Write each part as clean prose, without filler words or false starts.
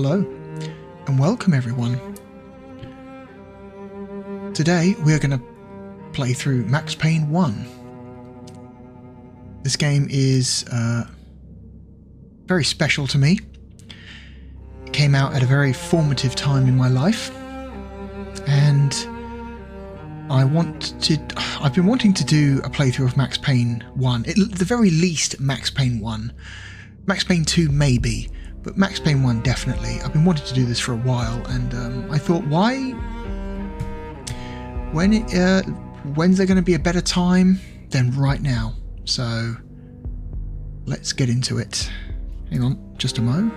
Hello and welcome everyone. Today we're going to play through Max Payne 1. This game is very special to me. It came out at a very formative time in my life, and I've been wanting to do a playthrough of Max Payne 1, at the very least Max Payne 1. Max Payne 2 maybe, but Max Payne 1 definitely. I've been wanting to do this for a while, and I thought, when's there going to be a better time than right now? So let's get into it. Hang on, just a mo.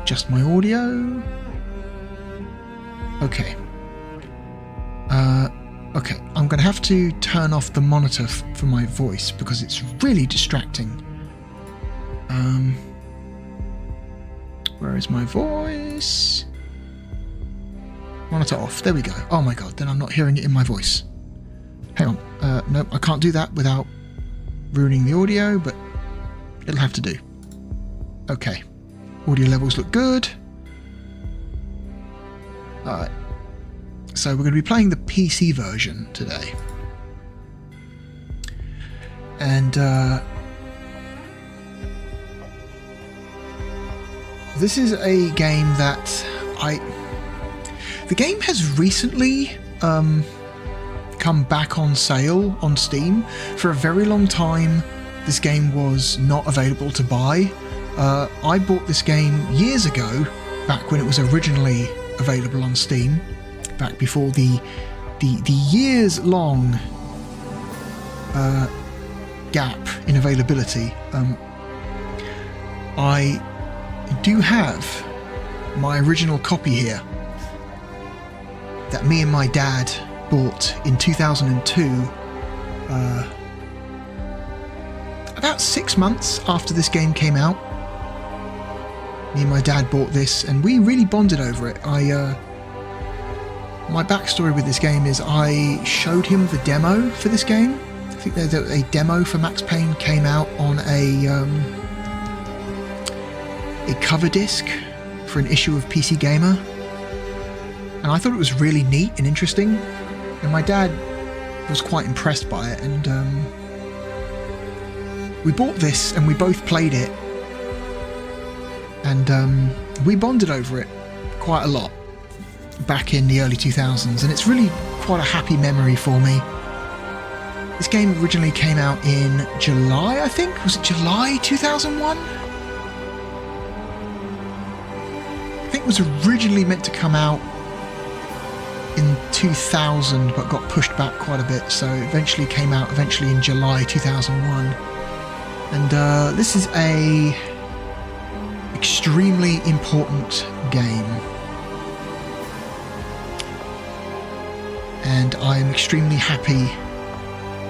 Just my audio. Okay. Okay, I'm going to have to turn off the monitor for my voice because it's really distracting. Where is my voice? Monitor off. There we go. Oh my god, then I'm not hearing it in my voice. Hang on. No, I can't do that without ruining the audio, but it'll have to do. Okay. Audio levels look good. Alright. So we're going to be playing the PC version today. And this is a game that the game has recently come back on sale on Steam. For a very long time this game was not available to buy. I bought this game years ago, back when it was originally available on Steam, back before the years-long gap in availability. I do have my original copy here that me and my dad bought in 2002, about 6 months after this game came out. Me and my dad bought this and we really bonded over it. My backstory with this game is I showed him the demo for this game. I think there's a demo for Max Payne came out on a cover disc for an issue of PC Gamer, and I thought it was really neat and interesting, and my dad was quite impressed by it, and we bought this and we both played it, and we bonded over it quite a lot back in the early 2000s, and it's really quite a happy memory for me. This game originally came out in July, I think. Was it July 2001? I think it was originally meant to come out in 2000 but got pushed back quite a bit, so eventually came out in July 2001. And this is a extremely important game, and I'm extremely happy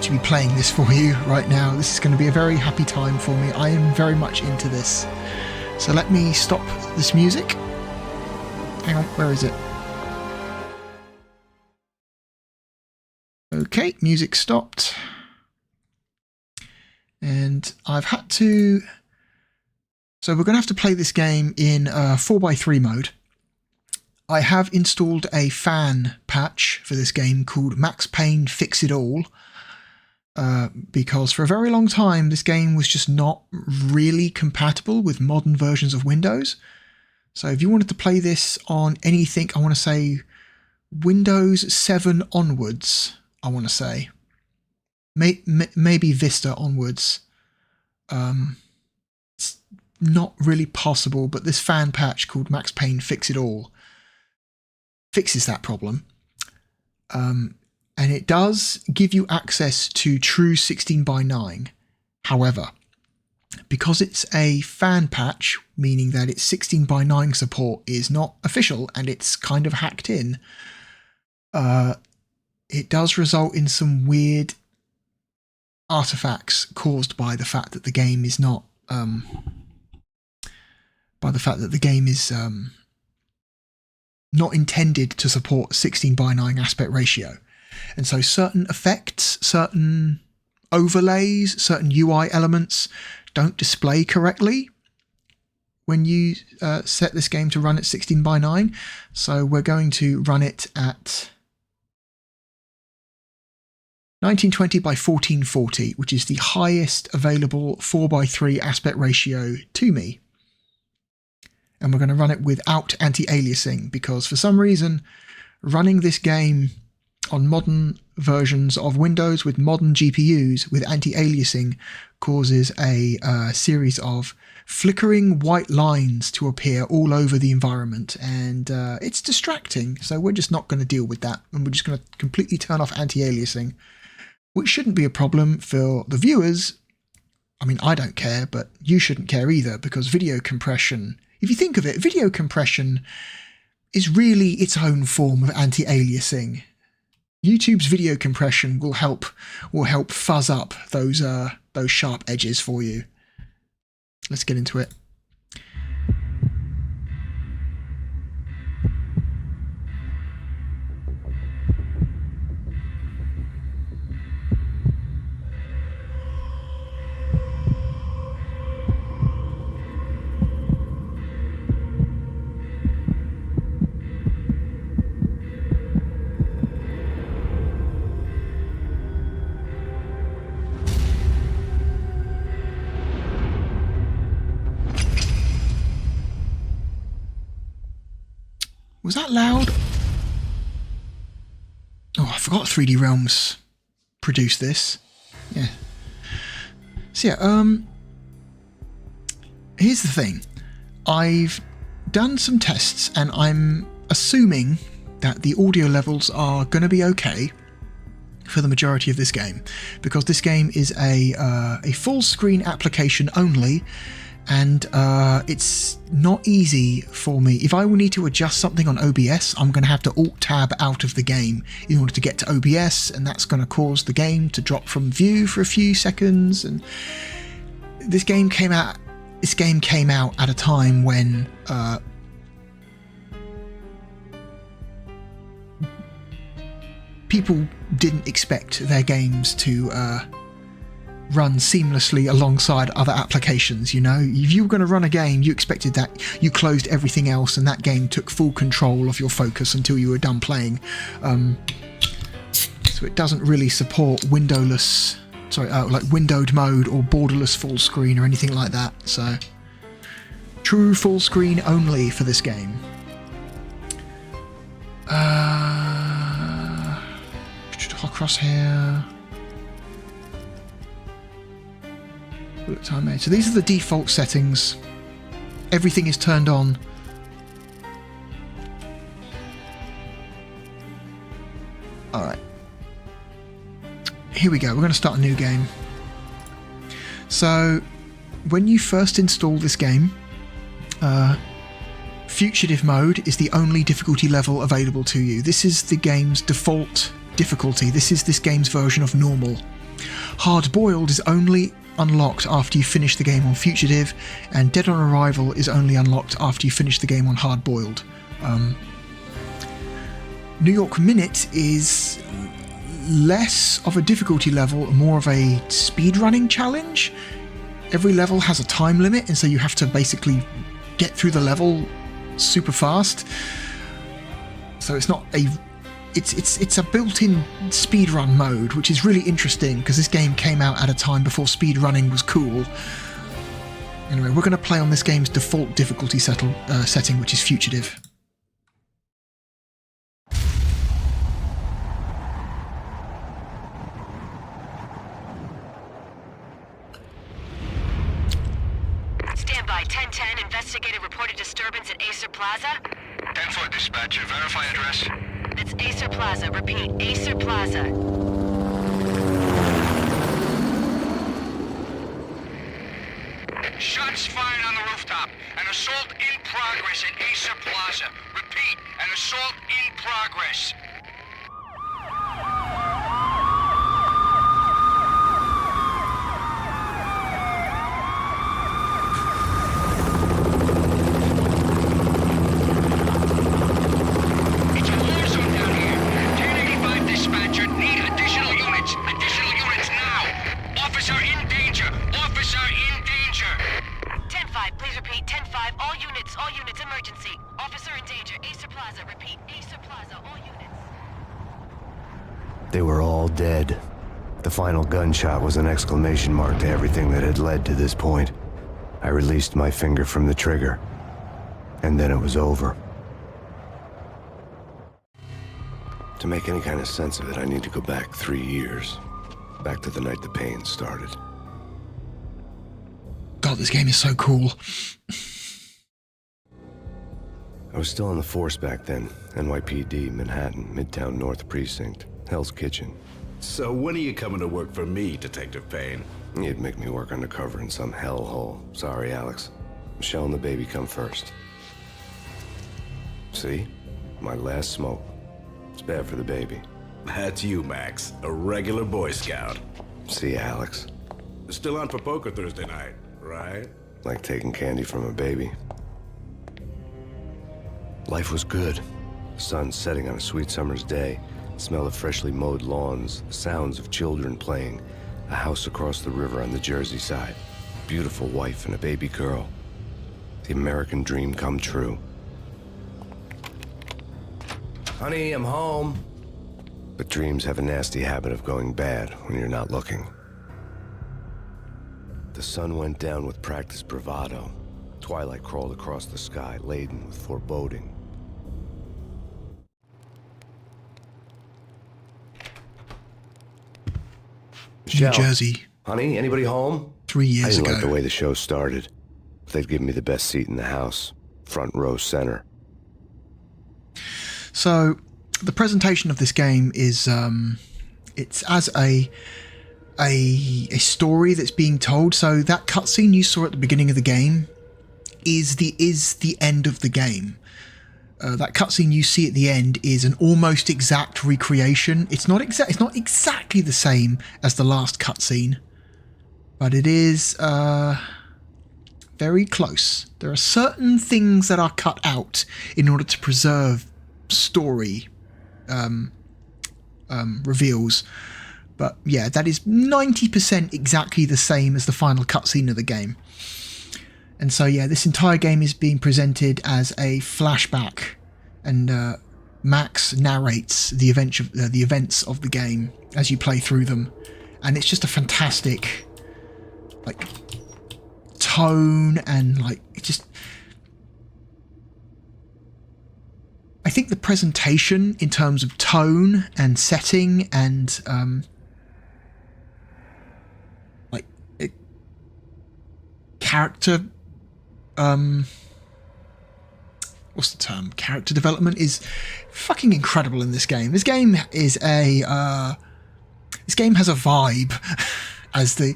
to be playing this for you right now. This is going to be a very happy time for me. I am very much into this. So let me stop this music. Hang on, where is it? Okay, music stopped. And I've had to... So we're going to have to play this game in 4x3 mode. I have installed a fan patch for this game called Max Payne Fix It All, because for a very long time this game was just not really compatible with modern versions of Windows. So if you wanted to play this on anything, I want to say Windows 7 onwards, I want to say. Maybe Vista onwards. It's not really possible, but this fan patch called Max Payne Fix It All fixes that problem. And it does give you access to true 16:9. However, because it's a fan patch, meaning that its 16:9 support is not official and it's kind of hacked in, it does result in some weird artifacts caused by the fact that the game is not not intended to support 16:9 aspect ratio. And so certain effects, certain overlays, certain UI elements don't display correctly. when you set this game to run at 16:9. So we're going to run it at 1920 by 1440, which is the highest available 4:3 aspect ratio to me. And we're going to run it without anti-aliasing, because for some reason running this game on modern versions of Windows with modern GPUs with anti-aliasing causes a series of flickering white lines to appear all over the environment, and it's distracting. So we're just not going to deal with that, and we're just going to completely turn off anti-aliasing, which shouldn't be a problem for the viewers. I mean, I don't care, but you shouldn't care either, because video compression, if you think of it, video compression is really its own form of anti-aliasing. YouTube's video compression will help fuzz up those sharp edges for you. Let's get into it. Was that loud? Oh, I forgot 3D Realms produced this. Yeah. So yeah, here's the thing. I've done some tests, and I'm assuming that the audio levels are going to be okay for the majority of this game, because this game is a full screen application only. And it's not easy for me. If I will need to adjust something on OBS, I'm going to have to Alt-Tab out of the game in order to get to OBS, and that's going to cause the game to drop from view for a few seconds. And this game came out at a time when people didn't expect their games to run seamlessly alongside other applications. You know, if you were going to run a game, you expected that you closed everything else and that game took full control of your focus until you were done playing. So it doesn't really support windowed mode or borderless full screen or anything like that. So true full screen only for this game. Across here. So these are the default settings. Everything is turned on. Alright. Here we go. We're going to start a new game. So, when you first install this game, Fugitive mode is the only difficulty level available to you. This is the game's default difficulty. This is this game's version of normal. Hard Boiled is only unlocked after you finish the game on Fugitive, and Dead on Arrival is only unlocked after you finish the game on Hard Boiled. New York Minute is less of a difficulty level, more of a speedrunning challenge. Every level has a time limit, and so you have to basically get through the level super fast. So it's not a It's a built-in speedrun mode, which is really interesting because this game came out at a time before speedrunning was cool. Anyway, we're going to play on this game's default difficulty setting, which is Fugitive. Standby, 1010, investigated reported disturbance at Acer Plaza. 10-4 dispatcher, verify address. It's Acer Plaza. Repeat, Acer Plaza. Shots fired on the rooftop. An assault in progress at Acer Plaza. Repeat, an assault in progress. emergency. Officer in danger. Acer Plaza. Repeat. Acer Plaza. All units. They were all dead. The final gunshot was an exclamation mark to everything that had led to this point. I released my finger from the trigger, and then it was over. To make any kind of sense of it, I need to go back 3 years. Back to the night the Payne started. God, this game is so cool. I was still on the force back then. NYPD, Manhattan, Midtown North Precinct, Hell's Kitchen. So when are you coming to work for me, Detective Payne? You'd make me work undercover in some hellhole. Sorry, Alex. Michelle and the baby come first. See? My last smoke. It's bad for the baby. That's you, Max. A regular Boy Scout. See, Alex. Still on for poker Thursday night, right? Like taking candy from a baby. Life was good. The sun setting on a sweet summer's day. The smell of freshly mowed lawns. The sounds of children playing. A house across the river on the Jersey side. Beautiful wife and a baby girl. The American dream come true. Honey, I'm home. But dreams have a nasty habit of going bad when you're not looking. The sun went down with practiced bravado. Twilight crawled across the sky, laden with foreboding. New Jersey. Honey, anybody home? 3 years I didn't ago. like the way the show started. They'd give me the best seat in the house. Front row center. So, the presentation of this game is, it's as a story that's being told. So that cutscene you saw at the beginning of the game is the end of the game. That cutscene you see at the end is an almost exact recreation. It's not exactly the same as the last cutscene, but it is very close. There are certain things that are cut out in order to preserve story reveals, but yeah, that is 90% exactly the same as the final cutscene of the game. And so yeah, this entire game is being presented as a flashback, and Max narrates the events of the game as you play through them, and it's just a fantastic like tone, and like it just, I think the presentation in terms of tone and setting and character, what's the term? Character development is fucking incredible in this game. This game is this game has a vibe, as the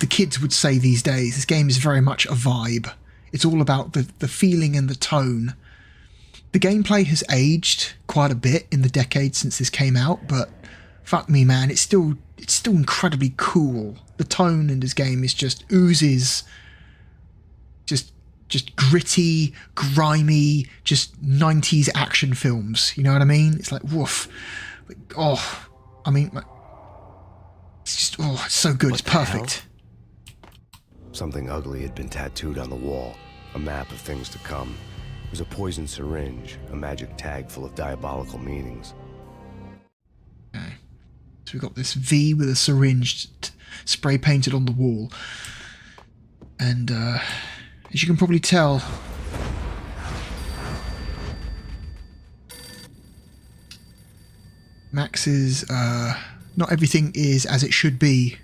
kids would say these days. This game is very much a vibe. It's all about the feeling and the tone. The gameplay has aged quite a bit in the decade since this came out, but fuck me, man, it's still incredibly cool. The tone in this game is just oozes just gritty, grimy, just 90s action films. You know what I mean? It's like woof. Like, oh, I mean, it's just, oh, it's so good. It's perfect. Something ugly had been tattooed on the wall. A map of things to come. It was a poison syringe, a magic tag full of diabolical meanings. Okay. So we've got this V with a syringe spray painted on the wall. And as you can probably tell, Max's, not everything is as it should be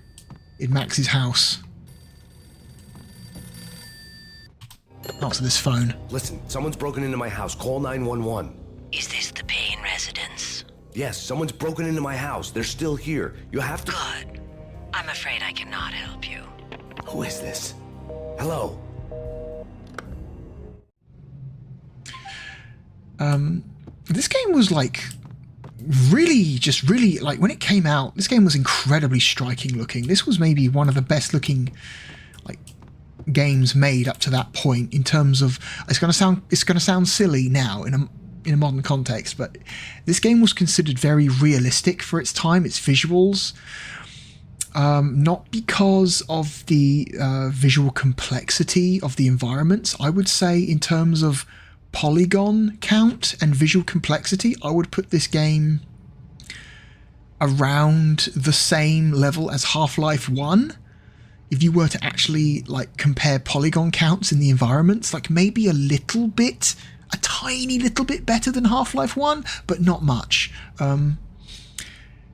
in Max's house. Answer this phone. Listen, someone's broken into my house. Call 911. Is this the Payne residence? Yes, someone's broken into my house. They're still here. You have to... Good. I'm afraid I cannot help you. Who is this? Hello? This game was like really, like when it came out, this game was incredibly striking looking. This was maybe one of the best looking like games made up to that point in terms of, it's going to sound silly now in a modern context, but this game was considered very realistic for its time. Its visuals, not because of the visual complexity of the environments. I would say in terms of polygon count and visual complexity, I would put this game around the same level as Half-Life 1. If you were to actually like compare polygon counts in the environments, like maybe a little bit, a tiny little bit better than Half-Life 1, but not much.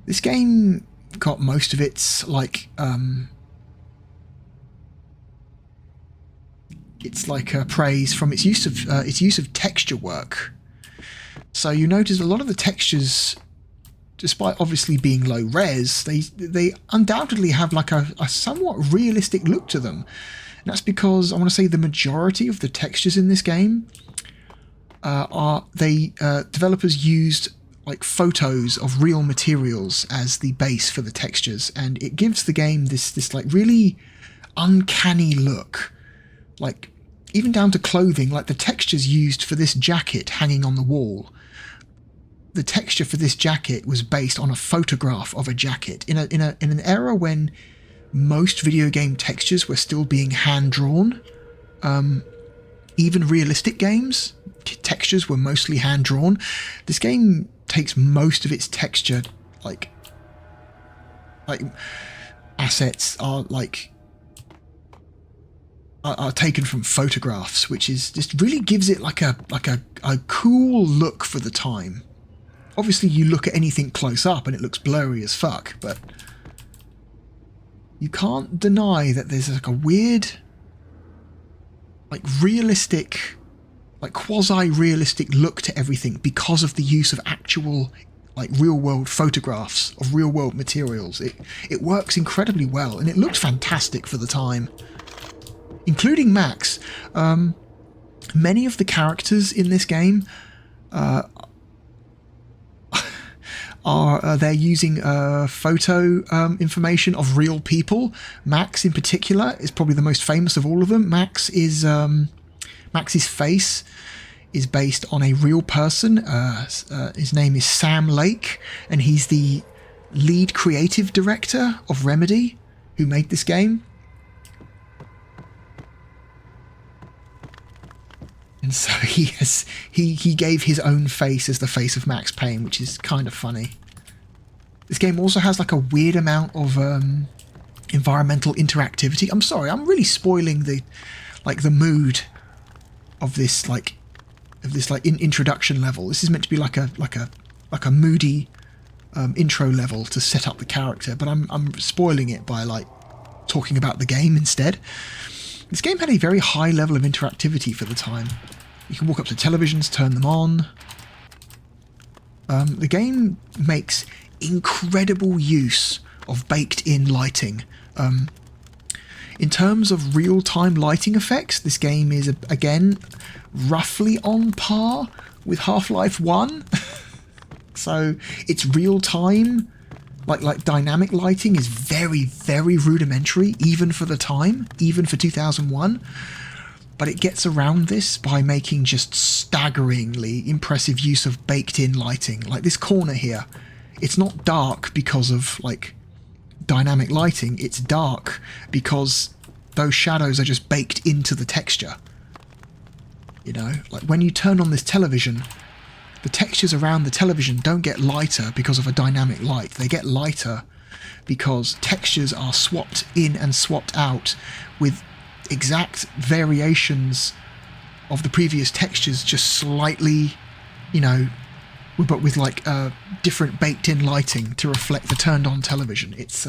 This game got most of its like praise from its use of texture work. So you notice a lot of the textures, despite obviously being low res, they undoubtedly have like a somewhat realistic look to them. And that's because I want to say the majority of the textures in this game developers used like photos of real materials as the base for the textures, and it gives the game this like really uncanny look. Like even down to clothing, like the textures used for this jacket hanging on the wall. The texture for this jacket was based on a photograph of a jacket in an era when most video game textures were still being hand drawn. Even realistic games, textures were mostly hand drawn. This game takes most of its texture like assets are taken from photographs, which is just really gives it like a cool look for the time. Obviously you look at anything close up and it looks blurry as fuck, but you can't deny that there's like a weird like realistic, like quasi-realistic look to everything because of the use of actual like real-world photographs of real-world materials. It works incredibly well, and it looked fantastic for the time, including Max. Many of the characters in this game they're using photo information of real people. Max in particular is probably the most famous of all of them. Max's face is based on a real person. His name is Sam Lake, and he's the lead creative director of Remedy, who made this game. And so he gave his own face as the face of Max Payne, which is kind of funny. This game also has like a weird amount of environmental interactivity. I'm sorry, I'm really spoiling the mood of this introduction level. This is meant to be like a moody intro level to set up the character, but I'm spoiling it by like talking about the game instead. This game had a very high level of interactivity for the time. You can walk up to televisions, turn them on. The game makes incredible use of baked-in lighting. In terms of real-time lighting effects, this game is, again, roughly on par with Half-Life 1. So it's real-time, like dynamic lighting is very, very rudimentary, even for the time, even for 2001. But it gets around this by making just staggeringly impressive use of baked-in lighting. Like this corner here, it's not dark because of like dynamic lighting, it's dark because those shadows are just baked into the texture. You know, like when you turn on this television, the textures around the television don't get lighter because of a dynamic light. They get lighter because textures are swapped in and swapped out with exact variations of the previous textures, just slightly, you know, but with like different baked-in lighting to reflect the turned-on television. It's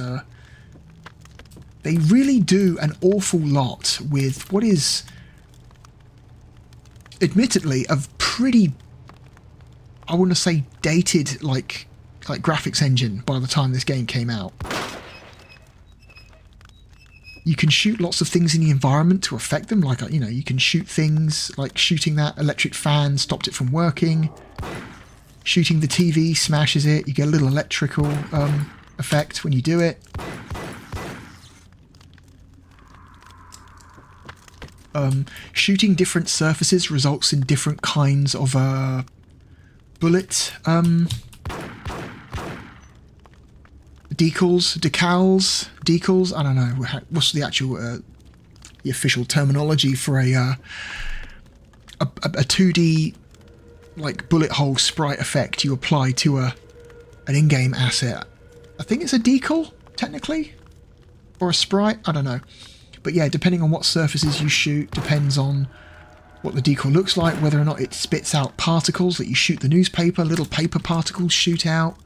they really do an awful lot with what is admittedly a pretty, I want to say, dated like graphics engine by the time this game came out. You can shoot lots of things in the environment to affect them, like, you know, you can shoot things like shooting that electric fan stopped it from working. Shooting the TV smashes it. You get a little electrical effect when you do it. Shooting different surfaces results in different kinds of decals. I don't know what's the actual the official terminology for a 2D like bullet hole sprite effect you apply to an in-game asset. I think it's a decal technically, or a sprite. I don't know, but yeah, depending on what surfaces you shoot depends on what the decal looks like, whether or not it spits out particles that you shoot the newspaper, little paper particles shoot out.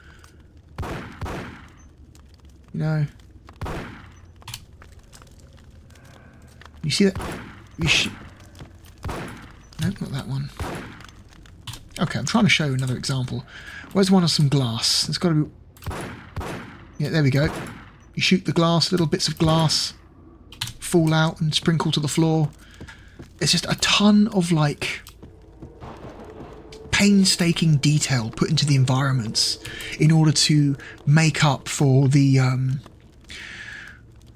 You know. You see that? Nope, not that one. Okay, I'm trying to show you another example. Where's one of some glass? There's got to be... Yeah, there we go. You shoot the glass, little bits of glass fall out and sprinkle to the floor. It's just a ton of, like, painstaking detail put into the environments in order to make up for the,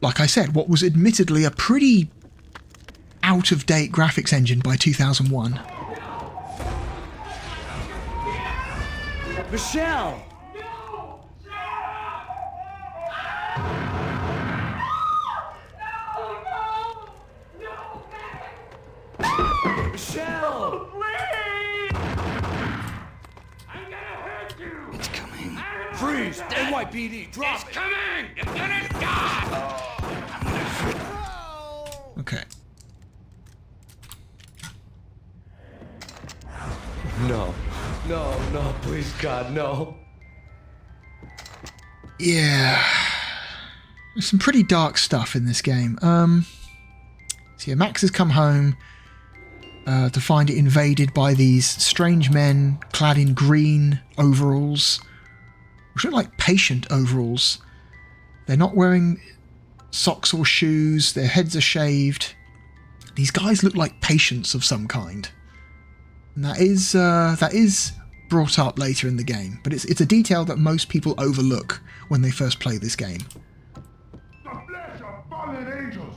like I said, what was admittedly a pretty out-of-date graphics engine by 2001. Michelle! Michelle! It's coming. Freeze! NYPD, drop it! Coming! You're gonna die! Okay. No. No, please, God, no. Yeah. There's some pretty dark stuff in this game. So yeah, Max has come home to find it invaded by these strange men clad in green overalls, which look like patient overalls. They're not wearing socks or shoes. Their heads are shaved. These guys look like patients of some kind. And that is brought up later in the game, but it's a detail that most people overlook when they first play this game. The flesh of fallen angels.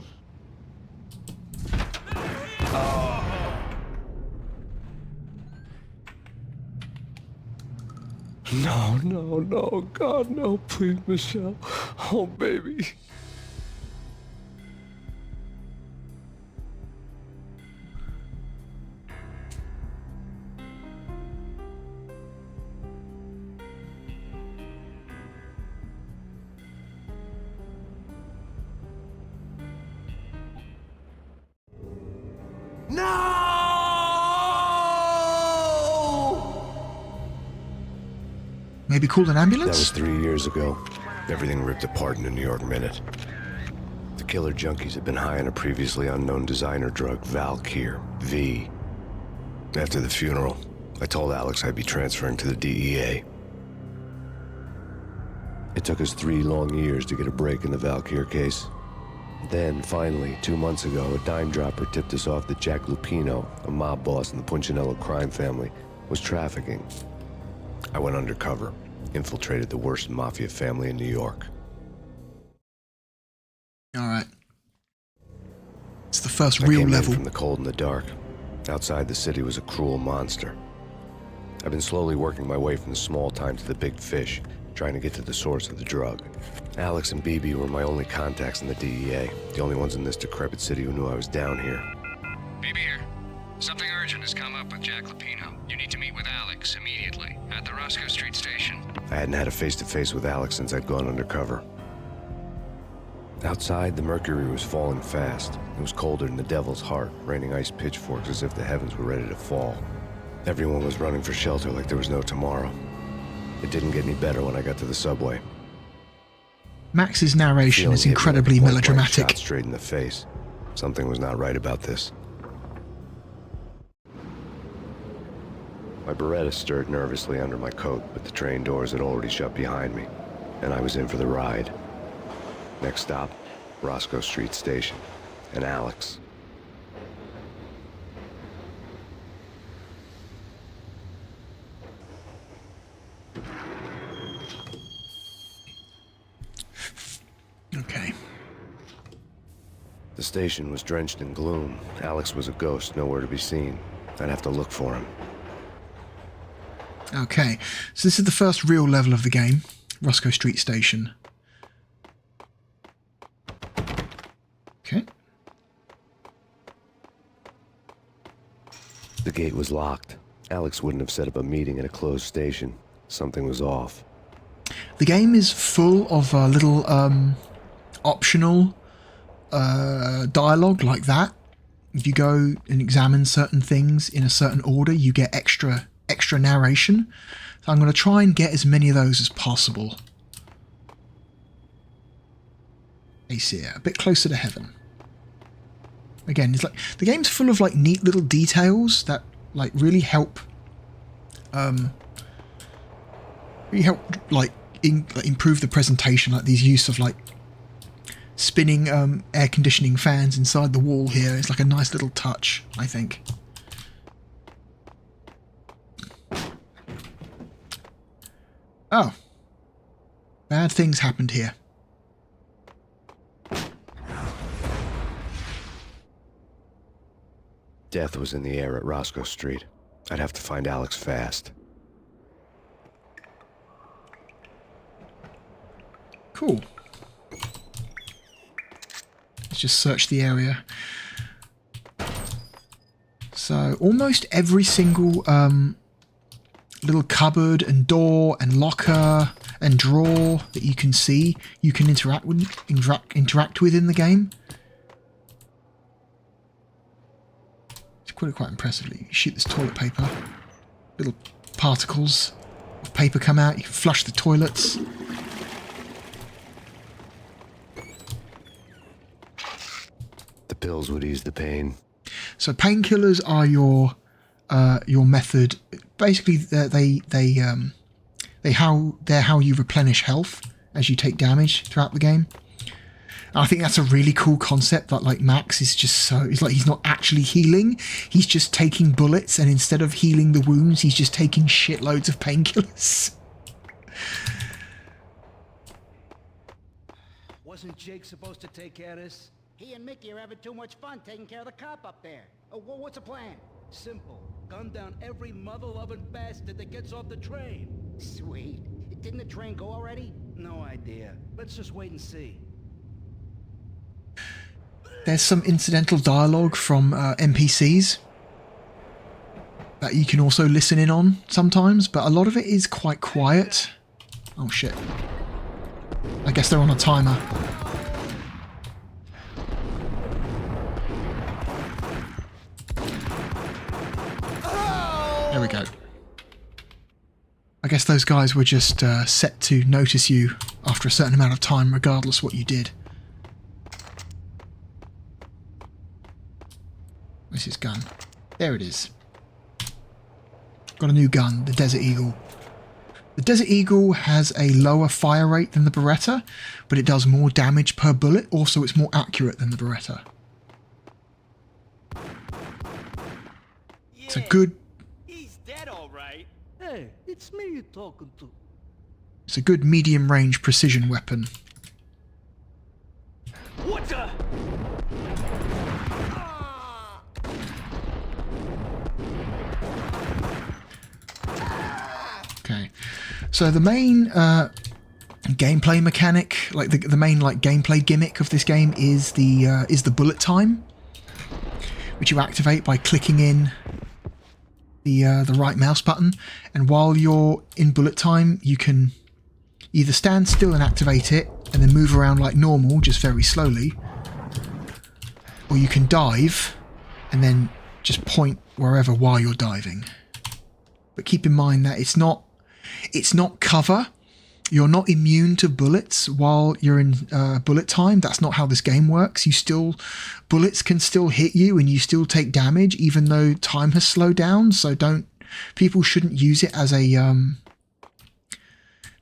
No, God, no, please, Michelle. Oh, baby. Maybe call an That ambulance? was 3 years ago. Everything ripped apart in a New York minute. The killer junkies had been high on a previously unknown designer drug, Valkyr, V. After the funeral, I told Alex I'd be transferring to the DEA. It took us 3 long years to get a break in the Valkyr case. Then, finally, 2 months ago, a dime dropper tipped us off that Jack Lupino, a mob boss in the Punchinello crime family, was trafficking. I went undercover, infiltrated the worst mafia family in New York. Alright. It's the first I real came in level. from the cold and the dark. Outside the city was a cruel monster. I've been slowly working my way from the small time to the big fish, trying to get to the source of the drug. Alex and BB were my only contacts in the DEA, the only ones in this decrepit city who knew I was down here. BB here. Something urgent has come up with Jack Lupino. You need to meet with Alex immediately at the Roscoe Street station. I hadn't had a face-to-face with Alex since I'd gone undercover. Outside, the mercury was falling fast. It was colder than the devil's heart, raining ice pitchforks as if the heavens were ready to fall. Everyone was running for shelter like there was no tomorrow. It didn't get any better when I got to the subway. Max's narration is incredibly melodramatic. Shot straight in the face. Something was not right about this. My Beretta stirred nervously under my coat, but the train doors had already shut behind me, and I was in for the ride. Next stop, Roscoe Street Station, and Alex. Okay. The station was drenched in gloom. Alex was a ghost, nowhere to be seen. I'd have to look for him. Okay, so this is the first real level of the game, Roscoe Street Station. The gate was locked. Alex wouldn't have set up a meeting at a closed station. Something was off. The game is full of little optional dialogue like that. If you go and examine certain things in a certain order, you get extra narration. So I'm going to try and get as many of those as possible. Aesir, a bit closer to heaven. Again, it's like the game's full of like neat little details that like really help like improve the presentation, like these use of like spinning air conditioning fans inside the wall here. It's like a nice little touch, I think. Oh. Bad things happened here. Death was in the air at Roscoe Street. I'd have to find Alex fast. Cool. Let's just search the area. So almost every single little cupboard and door and locker and drawer that you can see, you can interact with in the game. It's quite impressively. You shoot this toilet paper, little particles of paper come out. You can flush the toilets. The pills would ease the pain. So painkillers are your method. Basically, they're how you replenish health as you take damage throughout the game. And I think that's a really cool concept. That like Max is just so he's not actually healing. He's just taking bullets, and instead of healing the wounds, he's just taking shitloads of painkillers. Wasn't Jake supposed to take care of this? He and Mickey are having too much fun taking care of the cop up there. What's the plan? Simple. Gun down every mother-loving bastard that gets off the train. Sweet. Didn't the train go already? No idea. Let's just wait and see. There's some incidental dialogue from NPCs that you can also listen in on sometimes, but a lot of it is quite quiet. Oh shit. I guess they're on a timer. There we go. I guess those guys were just set to notice you after a certain amount of time, regardless what you did. Where's his gun? There it is. Got a new gun, the Desert Eagle. The Desert Eagle has a lower fire rate than the Beretta, but it does more damage per bullet. Also, it's more accurate than the Beretta. It's a good... He's dead, all right. Hey, it's me you're talking to. It's a good medium-range precision weapon. What the? Okay, so the main gameplay mechanic, like the main like gameplay gimmick of this game is the bullet time, which you activate by clicking in the right mouse button, and while you're in bullet time, you can either stand still and activate it, and then move around like normal, just very slowly, or you can dive and then just point wherever while you're diving. But keep in mind that it's not cover. You're not immune to bullets while you're in bullet time. That's not how this game works. Bullets can still hit you and you still take damage even though time has slowed down. So people shouldn't use it as a,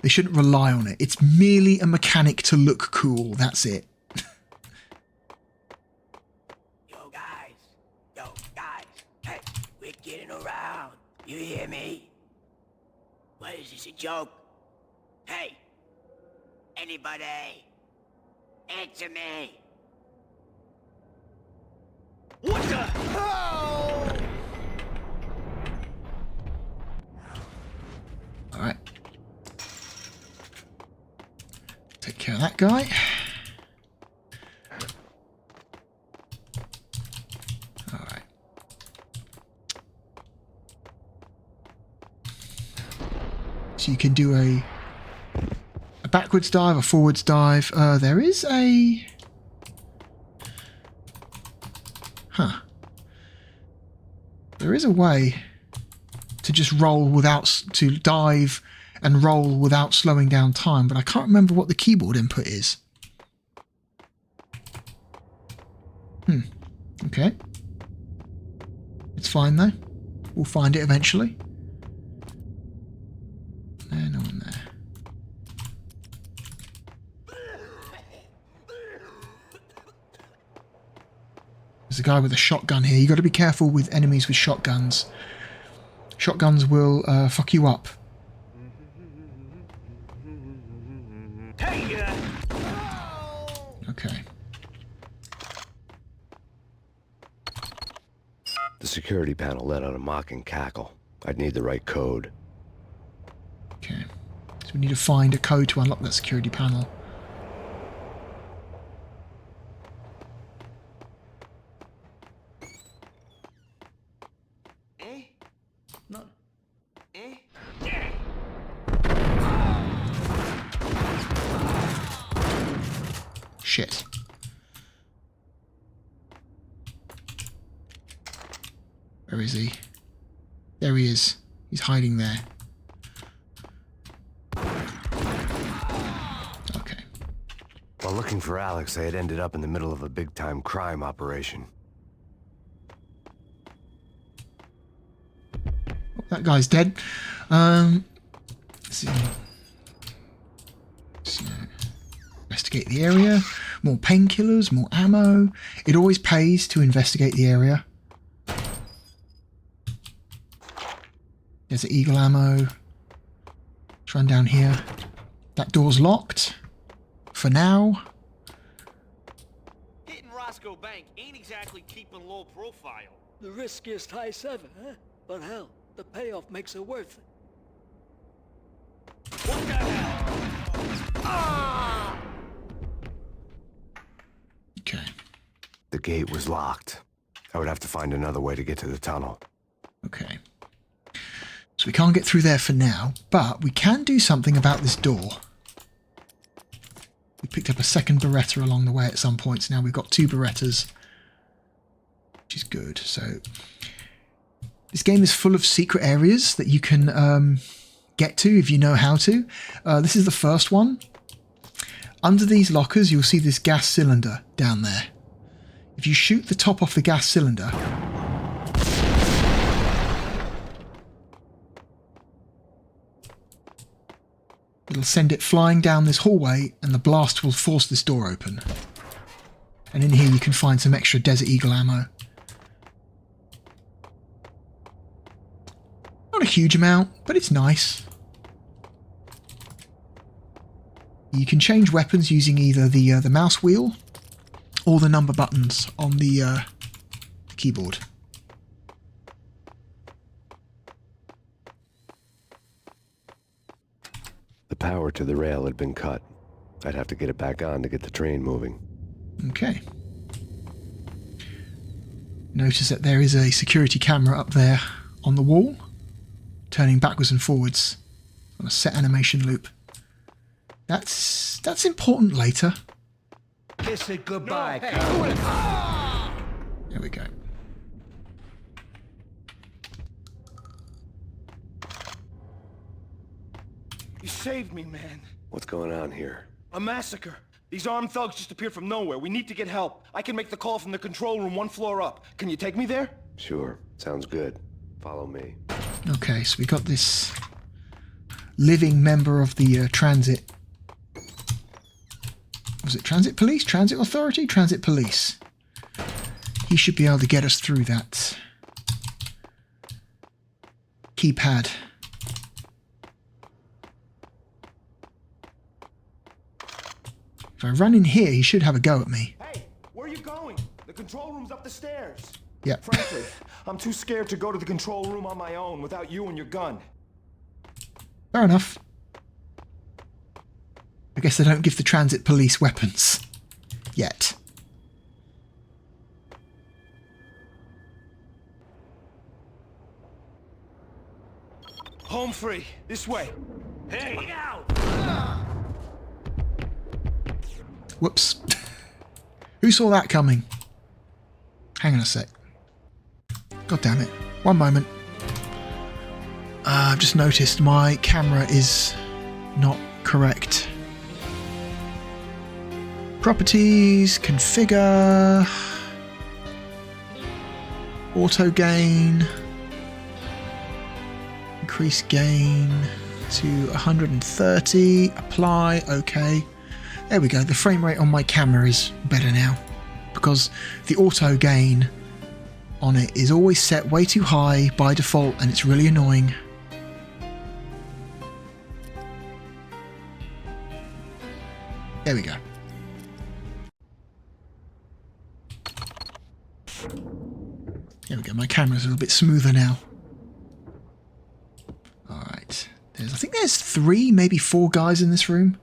they shouldn't rely on it. It's merely a mechanic to look cool. That's it. Yo guys, hey, we're getting around. You hear me? What is this, a joke? Hey! Anybody? Answer me! What the? Oh! Alright. Take care of that guy. Alright. So you can do a backwards dive, a forwards dive. There is a... Huh. There is a way to just roll without... to dive and roll without slowing down time, but I can't remember what the keyboard input is. Okay. It's fine though. We'll find it eventually. No one there. There's a guy with a shotgun here. You got to be careful with enemies with shotguns. Shotguns will fuck you up. Okay. The security panel let out a mocking cackle. I'd need the right code. Okay. So we need to find a code to unlock that security panel. Shit. Where is he? There he is. He's hiding there. Okay. While looking for Alex, I had ended up in the middle of a big-time crime operation. Oh, that guy's dead. Let's see. So, investigate the area. More painkillers, more ammo. It always pays to investigate the area. There's an eagle ammo. Let's run down here. That door's locked. For now. Hitting Roscoe Bank ain't exactly keeping low profile. The riskiest high seven, huh? But hell, the payoff makes it worth it. What the hell? Ah! Okay. The gate was locked. I would have to find another way to get to the tunnel. Okay. So we can't get through there for now, but we can do something about this door. We picked up a second Beretta along the way at some points. Now we've got 2 Berettas, which is good. So this game is full of secret areas that you can get to if you know how to. This is the first one. Under these lockers, you'll see this gas cylinder down there. If you shoot the top off the gas cylinder, it'll send it flying down this hallway, and the blast will force this door open. And in here you can find some extra Desert Eagle ammo. Not a huge amount, but it's nice. You can change weapons using either the mouse wheel or the number buttons on the keyboard. The power to the rail had been cut. I'd have to get it back on to get the train moving. Okay. Notice that there is a security camera up there on the wall, turning backwards and forwards on a set animation loop. That's important later. Kiss it goodbye, There we go. You saved me, man. What's going on here? A massacre. These armed thugs just appeared from nowhere. We need to get help. I can make the call from the control room 1 floor up. Can you take me there? Sure. Sounds good. Follow me. Okay, so we got this living member of the transit. Was it Transit Police? Transit Authority? Transit Police. He should be able to get us through that keypad. If I run in here, he should have a go at me. Hey, where are you going? The control room's up the stairs. Yep. Frankly, I'm too scared to go to the control room on my own without you and your gun. Fair enough. I guess they don't give the transit police weapons. Yet. Home free. This way. Hey, look out! Whoops. Who saw that coming? Hang on a sec. God damn it. One moment. I've just noticed my camera is not correct. Properties, configure, auto gain, increase gain to 130, apply, okay. There we go, the frame rate on my camera is better now because the auto gain on it is always set way too high by default and it's really annoying. There we go. There we go, my camera's a little bit smoother now. Alright, I think there's 3, maybe 4 guys in this room.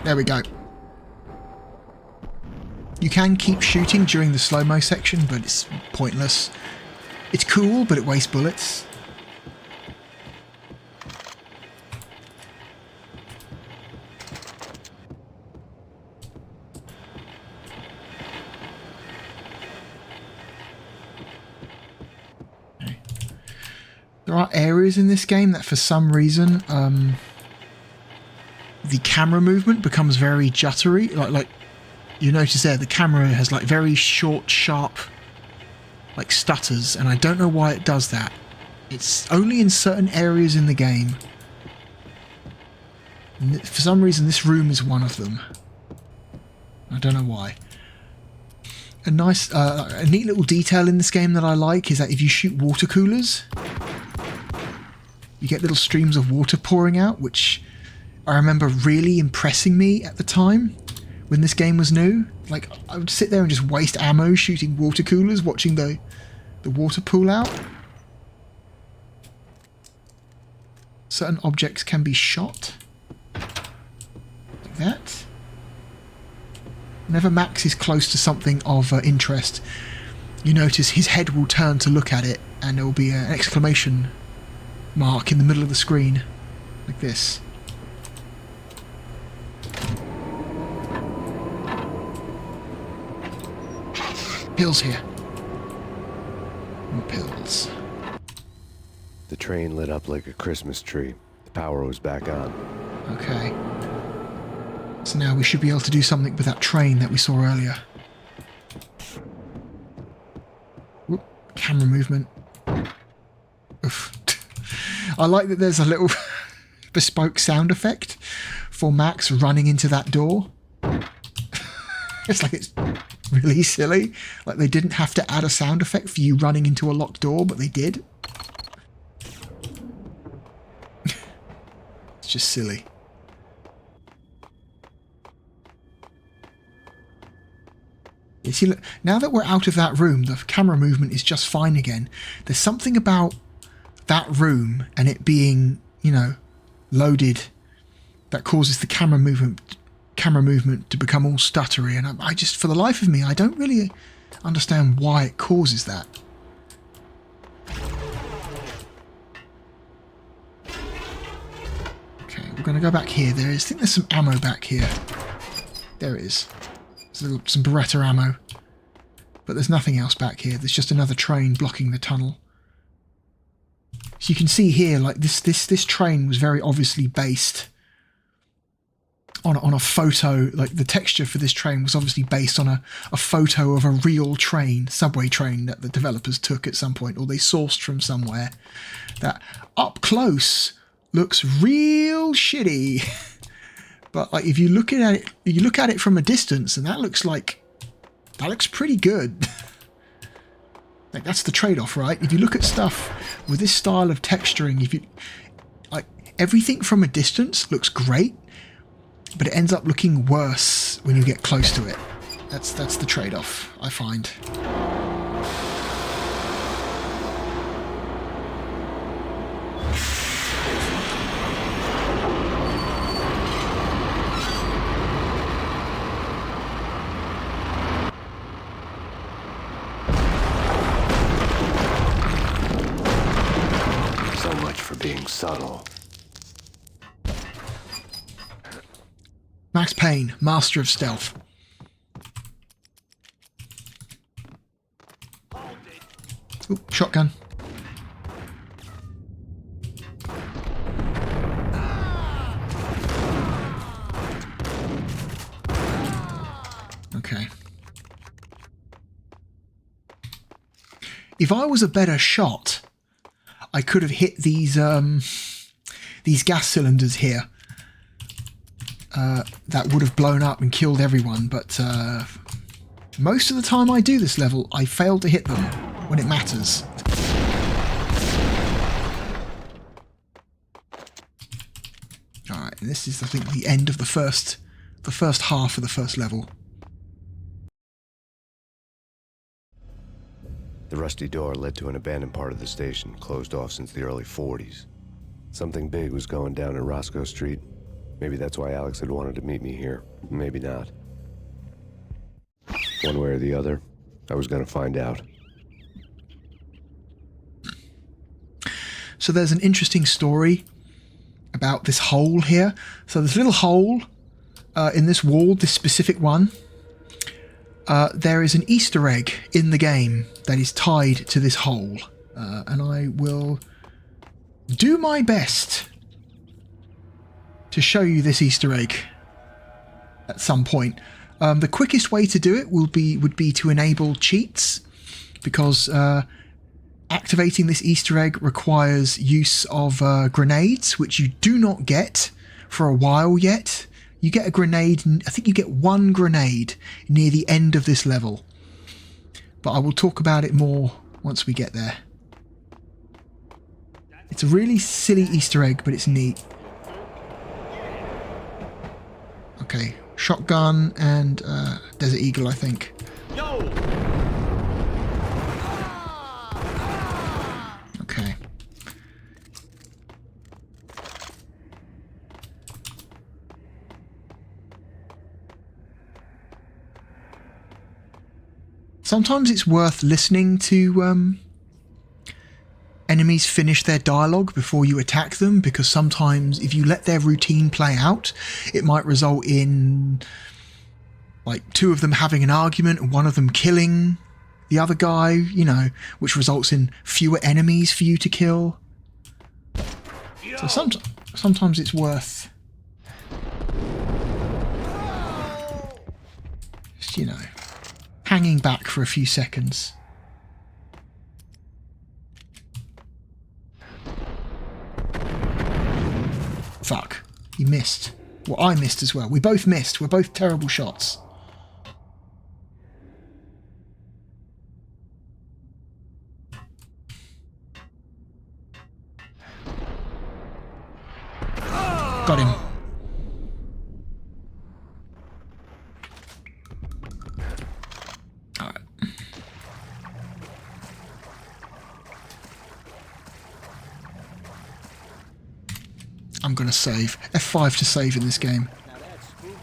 There we go. You can keep shooting during the slow-mo section, but it's pointless. It's cool, but it wastes bullets. Okay. There are areas in this game that for some reason the camera movement becomes very juttery. Like you notice there, the camera has like very short, sharp, like stutters, and I don't know why it does that. It's only in certain areas in the game. And for some reason, this room is one of them. I don't know why. A nice, a neat little detail in this game that I like is that if you shoot water coolers, you get little streams of water pouring out, which I remember really impressing me at the time when this game was new. Like, I would sit there and just waste ammo shooting water coolers, watching the water pool out. Certain objects can be shot. Like that. Whenever Max is close to something of interest, you notice his head will turn to look at it, and there will be an exclamation mark in the middle of the screen. Like this. Pills here. More pills. The train lit up like a Christmas tree. The power was back on. Okay. So now we should be able to do something with that train that we saw earlier. Whoop, camera movement. Oof. I like that there's a little bespoke sound effect for Max running into that door. It's like it's really silly. Like they didn't have to add a sound effect for you running into a locked door, but they did. It's just silly. You see, look, now that we're out of that room, the camera movement is just fine again. There's something about that room and it being, you know, loaded that causes the camera movement to become all stuttery, and I just, for the life of me, I don't really understand why it causes that. Okay, we're going to go back here. I think there's some ammo back here. There it is. There's some Beretta ammo. But there's nothing else back here. There's just another train blocking the tunnel. So you can see here, like this train was very obviously based on a photo. Like the texture for this train was obviously based on a photo of a real train, subway train that the developers took at some point, or they sourced from somewhere. That up close looks real shitty. But like if you look at it, you look at it from a distance, and that looks pretty good. Like that's the trade-off, right? If you look at stuff with this style of texturing, if you like everything from a distance looks great, but it ends up looking worse when you get close to it. That's the trade-off, I find. So much for being subtle. Max Payne, Master of Stealth. Ooh, shotgun. Okay. If I was a better shot, I could have hit these gas cylinders here. That would have blown up and killed everyone, but most of the time I do this level, I fail to hit them when it matters. Alright, and this is, I think, the end of the first half of the first level. The rusty door led to an abandoned part of the station, closed off since the early 40s. Something big was going down at Roscoe Street. Maybe that's why Alex had wanted to meet me here. Maybe not. One way or the other, I was going to find out. So there's an interesting story about this hole here. So this little hole in this wall, this specific one, there is an Easter egg in the game that is tied to this hole. And I will do my best to show you this Easter egg at some point. The quickest way to do it would be to enable cheats, because activating this Easter egg requires use of grenades, which you do not get for a while yet. You get a grenade, I think you get one grenade near the end of this level. But I will talk about it more once we get there. It's a really silly Easter egg, but it's neat. Okay, shotgun and Desert Eagle, I think. Okay. Sometimes it's worth listening to enemies finish their dialogue before you attack them, because sometimes if you let their routine play out, it might result in like two of them having an argument and one of them killing the other guy, you know, which results in fewer enemies for you to kill. So sometimes it's worth just, you know, hanging back for a few seconds. Fuck. You missed. Well, I missed as well. We both missed. We're both terrible shots. Got him. Alright. I'm gonna save. F5 to save in this game. Now that's spooky.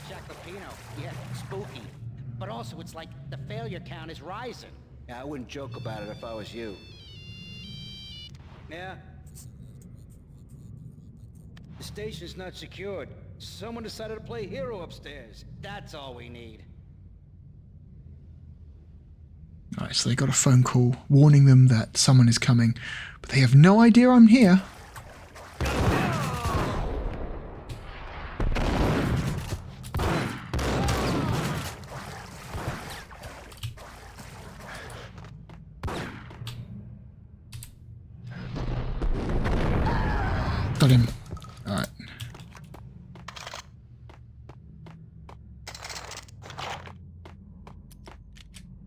Jacopino, yeah, spooky. But also it's like the failure count is rising. Yeah, I wouldn't joke about it if I was you. Yeah? The station's not secured. Someone decided to play hero upstairs. That's all we need. Alright, so they got a phone call warning them that someone is coming, but they have no idea I'm here. Got him. Alright.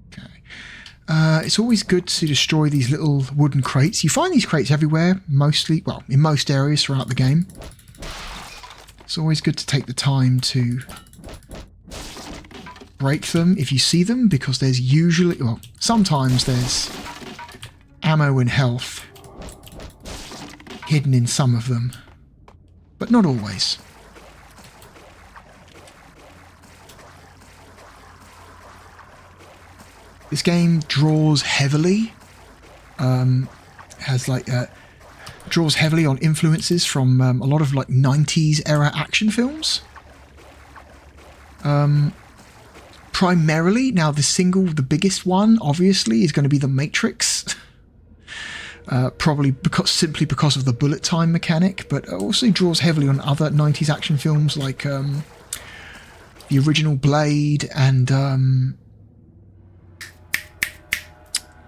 Okay. It's always good to destroy these little wooden crates. You find these crates everywhere, mostly, well, in most areas throughout the game. It's always good to take the time to break them if you see them, because there's usually, well, sometimes there's ammo and health hidden in some of them, but not always. This game draws heavily, draws heavily on influences from a lot of like 90s era action films. Primarily, now the biggest one, obviously, is going to be The Matrix. Probably simply because of the bullet time mechanic, but also draws heavily on other 90s action films like the original Blade and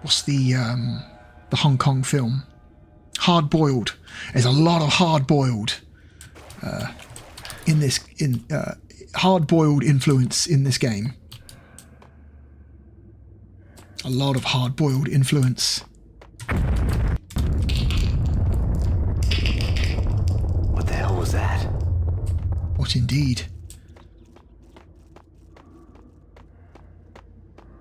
what's the Hong Kong film? Hard Boiled. There's a lot of Hard Boiled Hard Boiled influence in this game. A lot of Hard Boiled influence. What the hell was that? What indeed?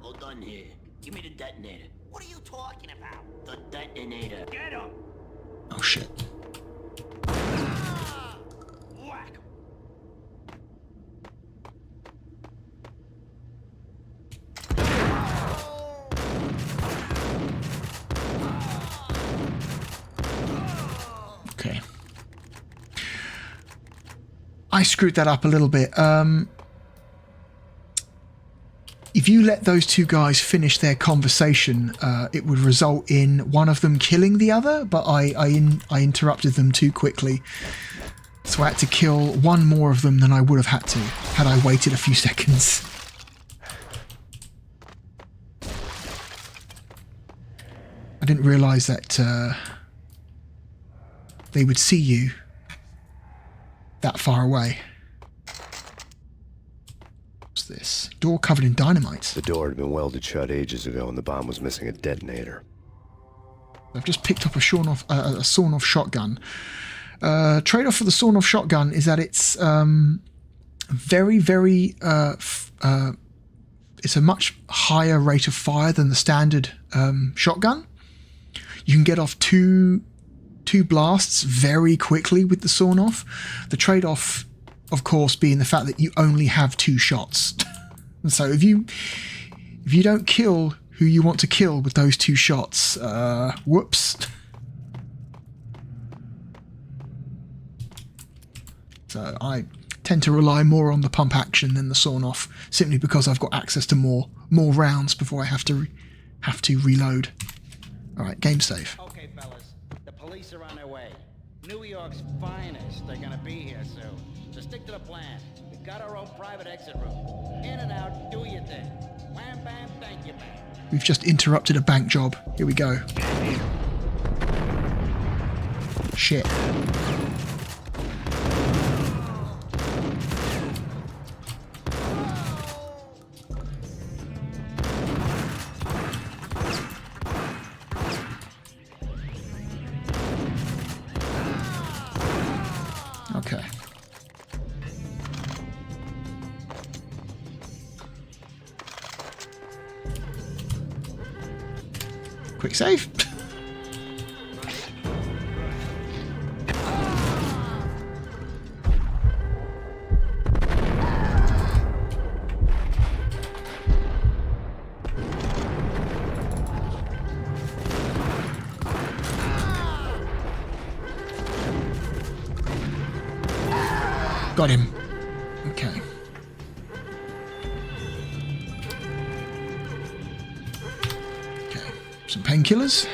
Hold on here. Give me the detonator. What are you talking about? The detonator. Get him! Oh shit. Whack him! Okay. I screwed that up a little bit. If you let those two guys finish their conversation, it would result in one of them killing the other, but I interrupted them too quickly. So I had to kill one more of them than I would have had to, had I waited a few seconds. I didn't realise that they would see you that far away. What's this? Door covered in dynamite. The door had been welded shut ages ago and the bomb was missing a detonator. I've just picked up a sawn-off shotgun. Trade-off for the sawn-off shotgun is that it's very, very... it's a much higher rate of fire than the standard shotgun. You can get off two blasts very quickly with the sawn-off. The trade-off, of course, being the fact that you only have 2 shots. And so if you don't kill who you want to kill with those 2 shots, whoops. So I tend to rely more on the pump action than the sawn-off, simply because I've got access to more rounds before I have to reload. All right, game save. Okay, fellas. The police are on their way. New York's finest are gonna be here soon. So stick to the plan. We got our own private exit route. In and out, do your thing. Wham bam, thank you, man. We've just interrupted a bank job. Here we go. Shit. Okay. Quick save. Got him. Okay. Okay. Some painkillers.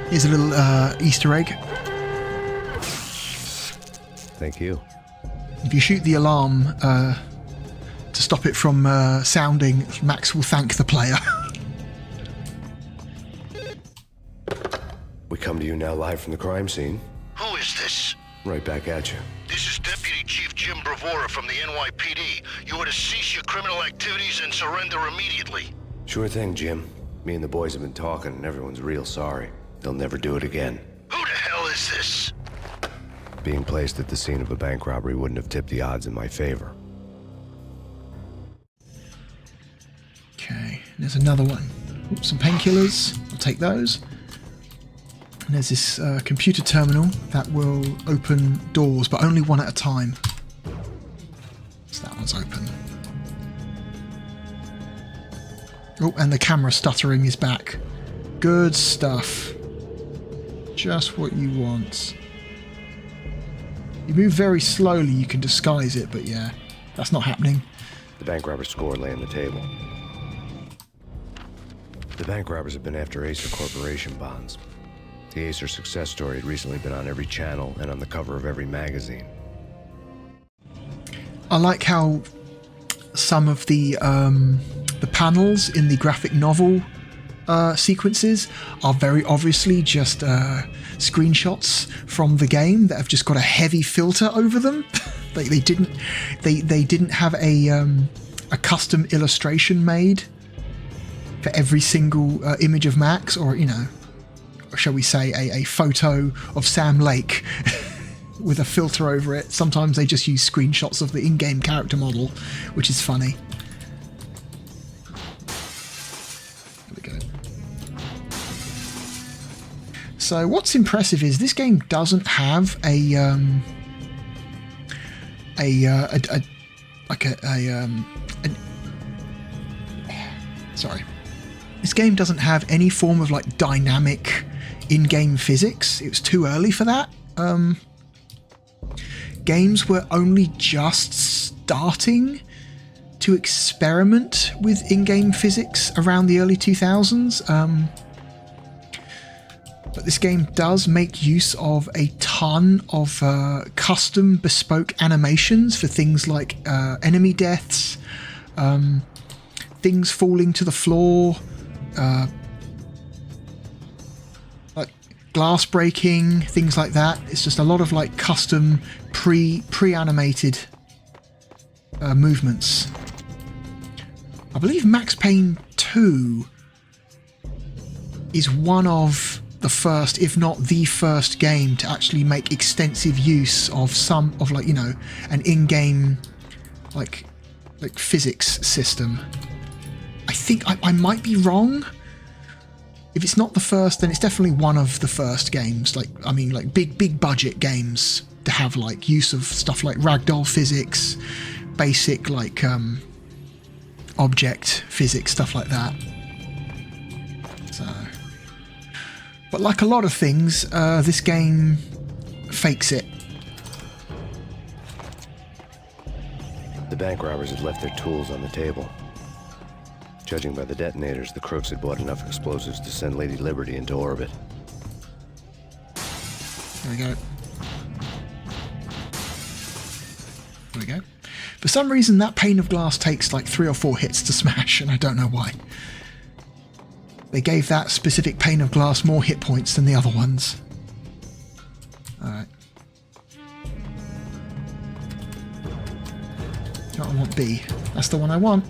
Here's a little Easter egg. Thank you. If you shoot the alarm to stop it from sounding, Max will thank the player. We come to you now live from the crime scene. Who is this? Right back at you. This is Deputy Chief Jim Bravura from the NYPD. You are to cease your criminal activities and surrender immediately. Sure thing, Jim. Me and the boys have been talking and everyone's real sorry. They'll never do it again. Who the hell is this? Being placed at the scene of a bank robbery wouldn't have tipped the odds in my favor. Okay, there's another one. Oops, some painkillers. I'll take those. And there's this computer terminal that will open doors, but only one at a time. So that one's open. Oh, and the camera stuttering is back. Good stuff. Just what you want. You move very slowly, you can disguise it, but yeah, that's not happening. The bank robber's score lay on the table. The bank robbers have been after Acer Corporation bonds. The Acer success story had recently been on every channel and on the cover of every magazine. I like how some of the panels in the graphic novel sequences are very obviously just screenshots from the game that have just got a heavy filter over them. they didn't have a custom illustration made for every single image of Max, or shall we say a photo of Sam Lake with a filter over it. Sometimes they just use screenshots of the in-game character model, which is funny. There we go. So what's impressive is this game doesn't have This game doesn't have any form of like dynamic in-game physics. It was too early for that. Games were only just starting to experiment with in-game physics around the early 2000s. But this game does make use of a ton of custom bespoke animations for things like enemy deaths, things falling to the floor, like glass breaking, things like that. It's just a lot of like custom pre-animated movements. I believe Max Payne 2 is one of the first, if not the first game to actually make extensive use of an in-game like physics system. I think I might be wrong. If it's not the first, then it's definitely one of the first games. Like big budget games to have like use of stuff like ragdoll physics, basic like object physics, stuff like that. So, but like a lot of things, this game fakes it. The bank robbers had left their tools on the table. Judging by the detonators, the crooks had bought enough explosives to send Lady Liberty into orbit. There we go. There we go. For some reason, that pane of glass takes like 3 or 4 hits to smash, and I don't know why. They gave that specific pane of glass more hit points than the other ones. Alright. I want B. That's the one I want.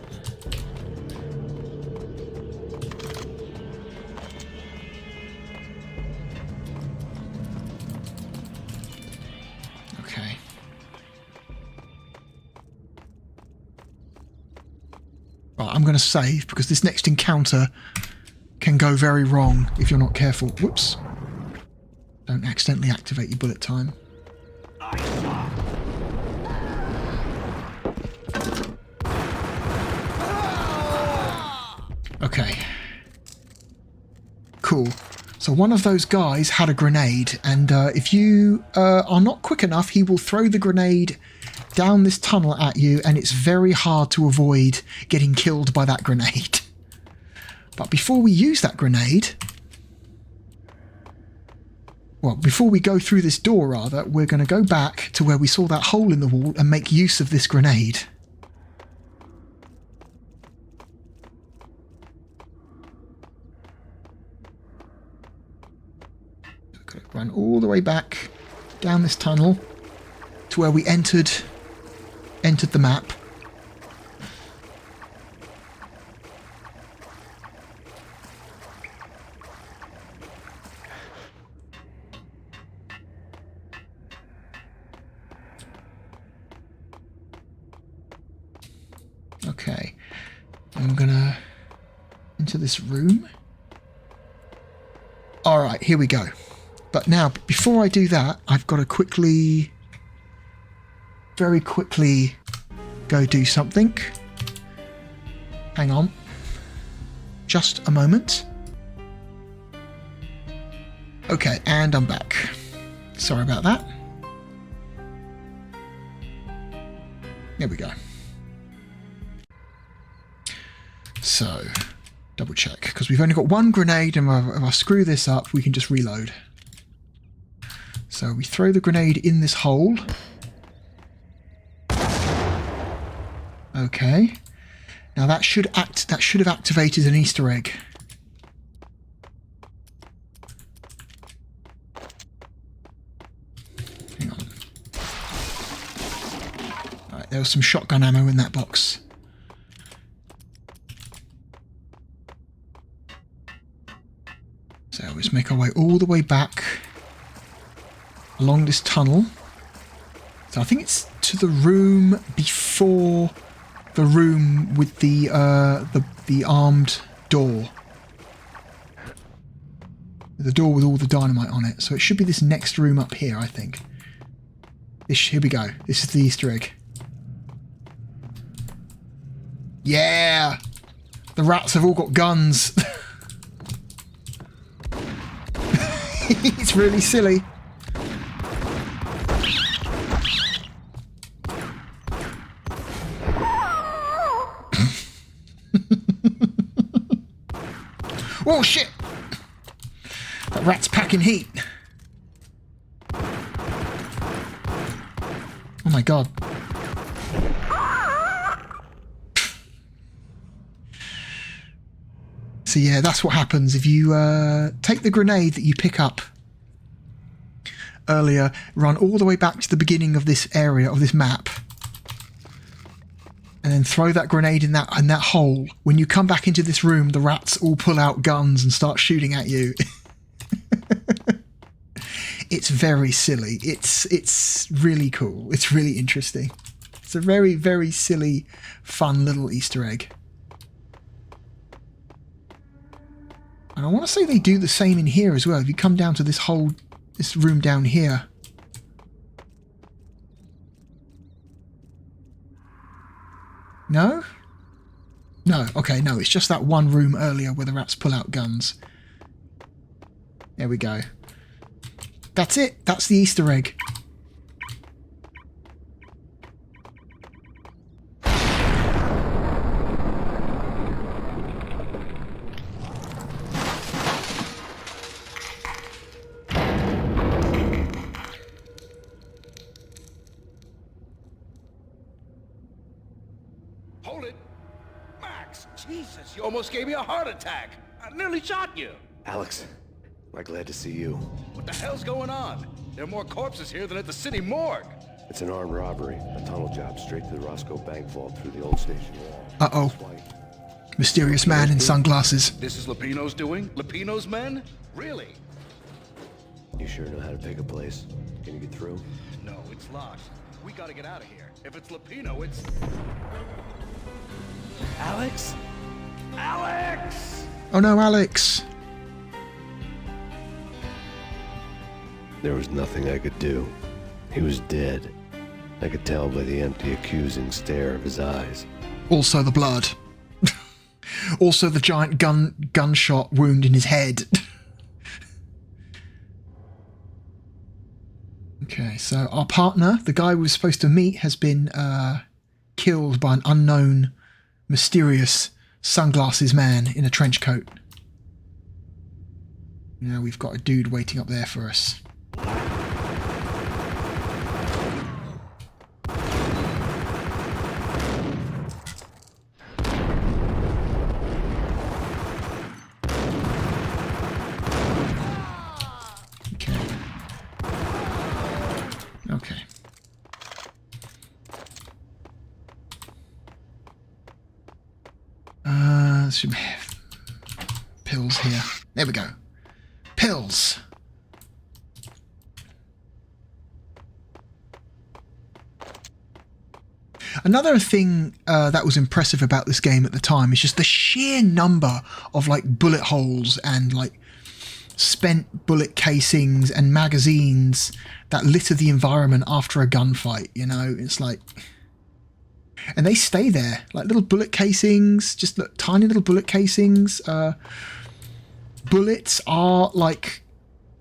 Okay. Right, I'm going to save because this next encounter can go very wrong if you're not careful. Whoops. Don't accidentally activate your bullet time. Okay. Cool. So one of those guys had a grenade, and if you are not quick enough, he will throw the grenade down this tunnel at you, and it's very hard to avoid getting killed by that grenade. But before we use that grenade... Well, before we go through this door, rather, we're going to go back to where we saw that hole in the wall and make use of this grenade. Got to run all the way back down this tunnel to where we entered the map. Okay. I'm gonna into this room. Alright, here we go. But now, before I do that, I've got to quickly, very quickly go do something. Hang on. Just a moment. Okay, and I'm back. Sorry about that. There we go. So, double check, because we've only got one grenade, and if I screw this up, we can just reload. So we throw the grenade in this hole. Okay. Now that should have activated an Easter egg. Hang on. Alright, there was some shotgun ammo in that box. So let's make our way all the way back along this tunnel. So I think it's to the room before the room with the armed door. The door with all the dynamite on it. So it should be this next room up here, I think. Here we go. This is the Easter egg. Yeah! The rats have all got guns. It's really silly. Oh shit! That rat's packing heat. Oh my god. So yeah, that's what happens if you take the grenade that you pick up earlier, run all the way back to the beginning of this area, of this map, and then throw that grenade in that hole. When you come back into this room, the rats all pull out guns and start shooting at you. It's very silly. It's really cool. It's really interesting. It's a very, very silly, fun little Easter egg. And I want to say they do the same in here as well. If you come down to this room down here. No? No, okay, no, it's just that one room earlier where the rats pull out guns. There we go. That's it. That's the Easter egg. Hold it! Max! Jesus, you almost gave me a heart attack! I nearly shot you! Alex, I'm glad to see you. What the hell's going on? There are more corpses here than at the city morgue! It's an armed robbery. A tunnel job straight to the Roscoe Bank vault through the old station wall. Uh-oh. Mysterious man in sunglasses. This is Lupino's doing? Lupino's men? Really? You sure know how to pick a place? Can you get through? No, it's locked. We gotta get out of here. If it's Lupino, it's... Alex? Alex! Oh no, Alex! There was nothing I could do. He was dead. I could tell by the empty, accusing stare of his eyes. Also the blood. Also the giant gunshot wound in his head. Okay, so our partner, the guy we were supposed to meet, has been killed by an unknown, mysterious sunglasses man in a trench coat. Now we've got a dude waiting up there for us. Okay. Some pills here. There we go. Pills. Another thing that was impressive about this game at the time is just the sheer number of like bullet holes and like spent bullet casings and magazines that litter the environment after a gunfight. You know, it's like, and they stay there, like little bullet casings, just tiny little bullet casings. Bullets are like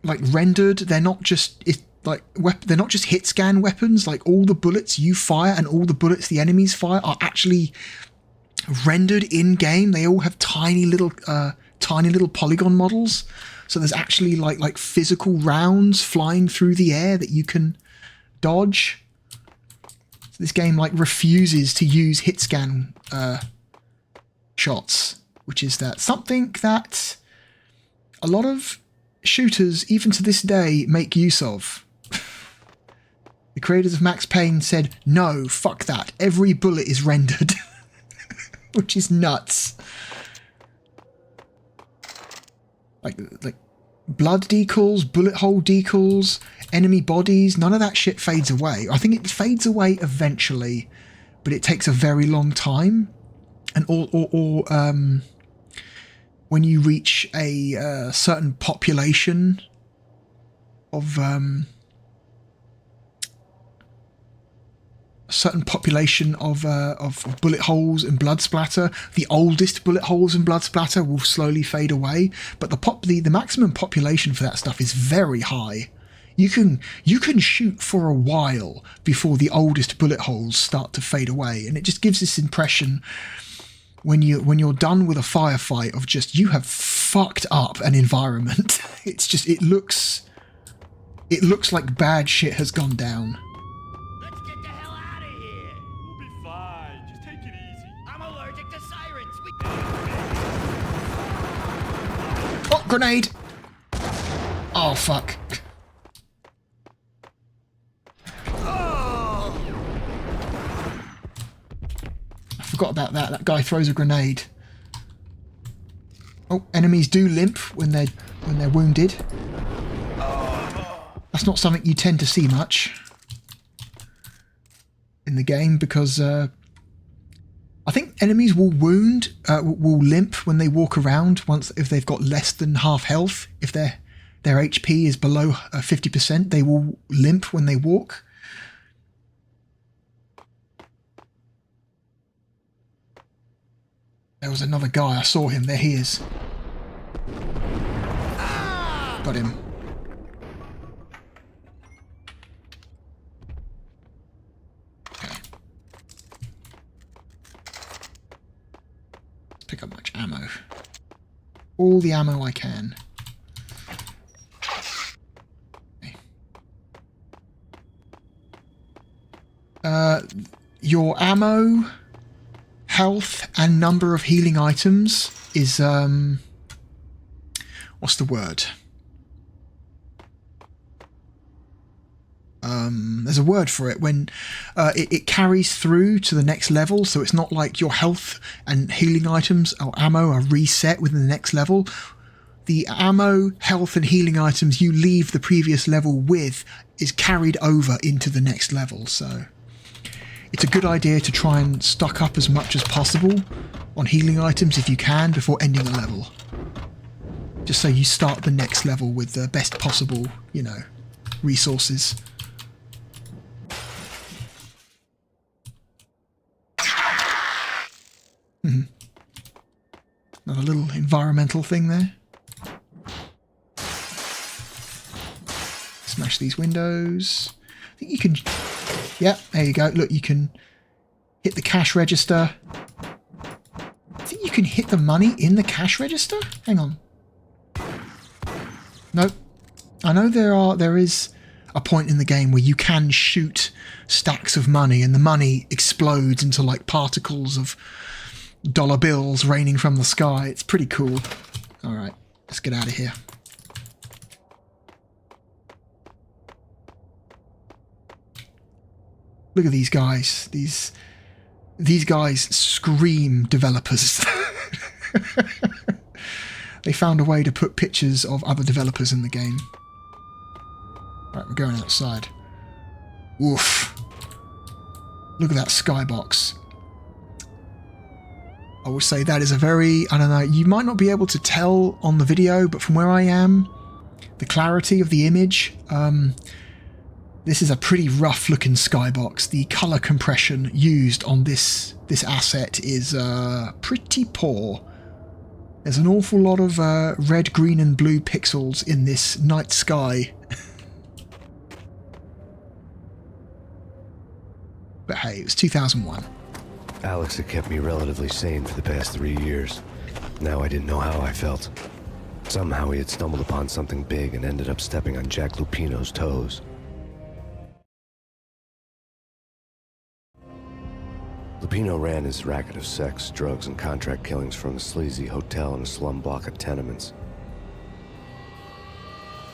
rendered. They're not just they're not just hit scan weapons. Like all the bullets you fire and all the bullets the enemies fire are actually rendered in game. They all have tiny little polygon models. So there's actually like physical rounds flying through the air that you can dodge. So this game like refuses to use hit scan shots, which is something that a lot of shooters, even to this day, make use of. The creators of Max Payne said, no, fuck that. Every bullet is rendered. Which is nuts. Like blood decals, bullet hole decals, enemy bodies, none of that shit fades away. I think it fades away eventually, but it takes a very long time. And when you reach a certain population of bullet holes and blood splatter, the oldest bullet holes and blood splatter will slowly fade away. But the maximum population for that stuff is very high. You can shoot for a while before the oldest bullet holes start to fade away, and it just gives this impression when you're done with a firefight of just you have fucked up an environment. It's just it looks like bad shit has gone down. Let's get the hell out of here. We'll be fine. Just take it easy. I'm allergic to sirens. Oh, grenade! Oh fuck. Forgot about that. That guy throws a grenade. Oh, enemies do limp when they're wounded. That's not something you tend to see much in the game because I think enemies will limp when they walk around if they've got less than half health. If their HP is below 50%, they will limp when they walk. There was another guy. I saw him. There he is. Got him. Okay. Let's pick up much ammo. All the ammo I can. Okay. Your ammo, health, and number of healing items is what's the word? There's a word for it when it carries through to the next level, so it's not like your health and healing items or ammo are reset within the next level. The ammo, health, and healing items you leave the previous level with is carried over into the next level, so it's a good idea to try and stock up as much as possible on healing items if you can before ending a level. Just so you start the next level with the best possible, resources. Another little environmental thing there. Smash these windows. I think you can... Yep, there you go. Look, you can hit the cash register. I think you can hit the money in the cash register? Hang on. Nope. I know there is a point in the game where you can shoot stacks of money and the money explodes into like particles of dollar bills raining from the sky. It's pretty cool. Alright, let's get out of here. Look at these guys. These guys scream developers. They found a way to put pictures of other developers in the game. Right, we're going outside. Oof. Look at that skybox. I would say that is a very, I don't know, you might not be able to tell on the video, but from where I am, the clarity of the image, this is a pretty rough looking skybox. The color compression used on this asset is pretty poor. There's an awful lot of red, green and blue pixels in this night sky. But hey, it was 2001. Alex had kept me relatively sane for the past 3 years. Now I didn't know how I felt. Somehow he had stumbled upon something big and ended up stepping on Jack Lupino's toes. Lupino ran his racket of sex, drugs, and contract killings from a sleazy hotel in a slum block of tenements.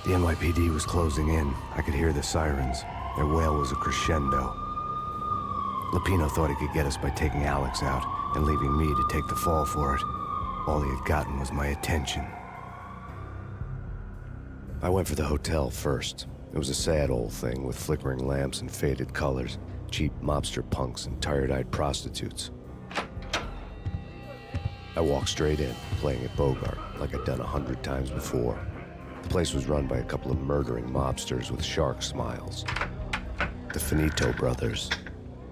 The NYPD was closing in. I could hear the sirens. Their wail was a crescendo. Lupino thought he could get us by taking Alex out and leaving me to take the fall for it. All he had gotten was my attention. I went for the hotel first. It was a sad old thing with flickering lamps and faded colors, cheap mobster punks and tired-eyed prostitutes. I walked straight in, playing at Bogart, like I'd done 100 times before. The place was run by a couple of murdering mobsters with shark smiles. The Finito brothers.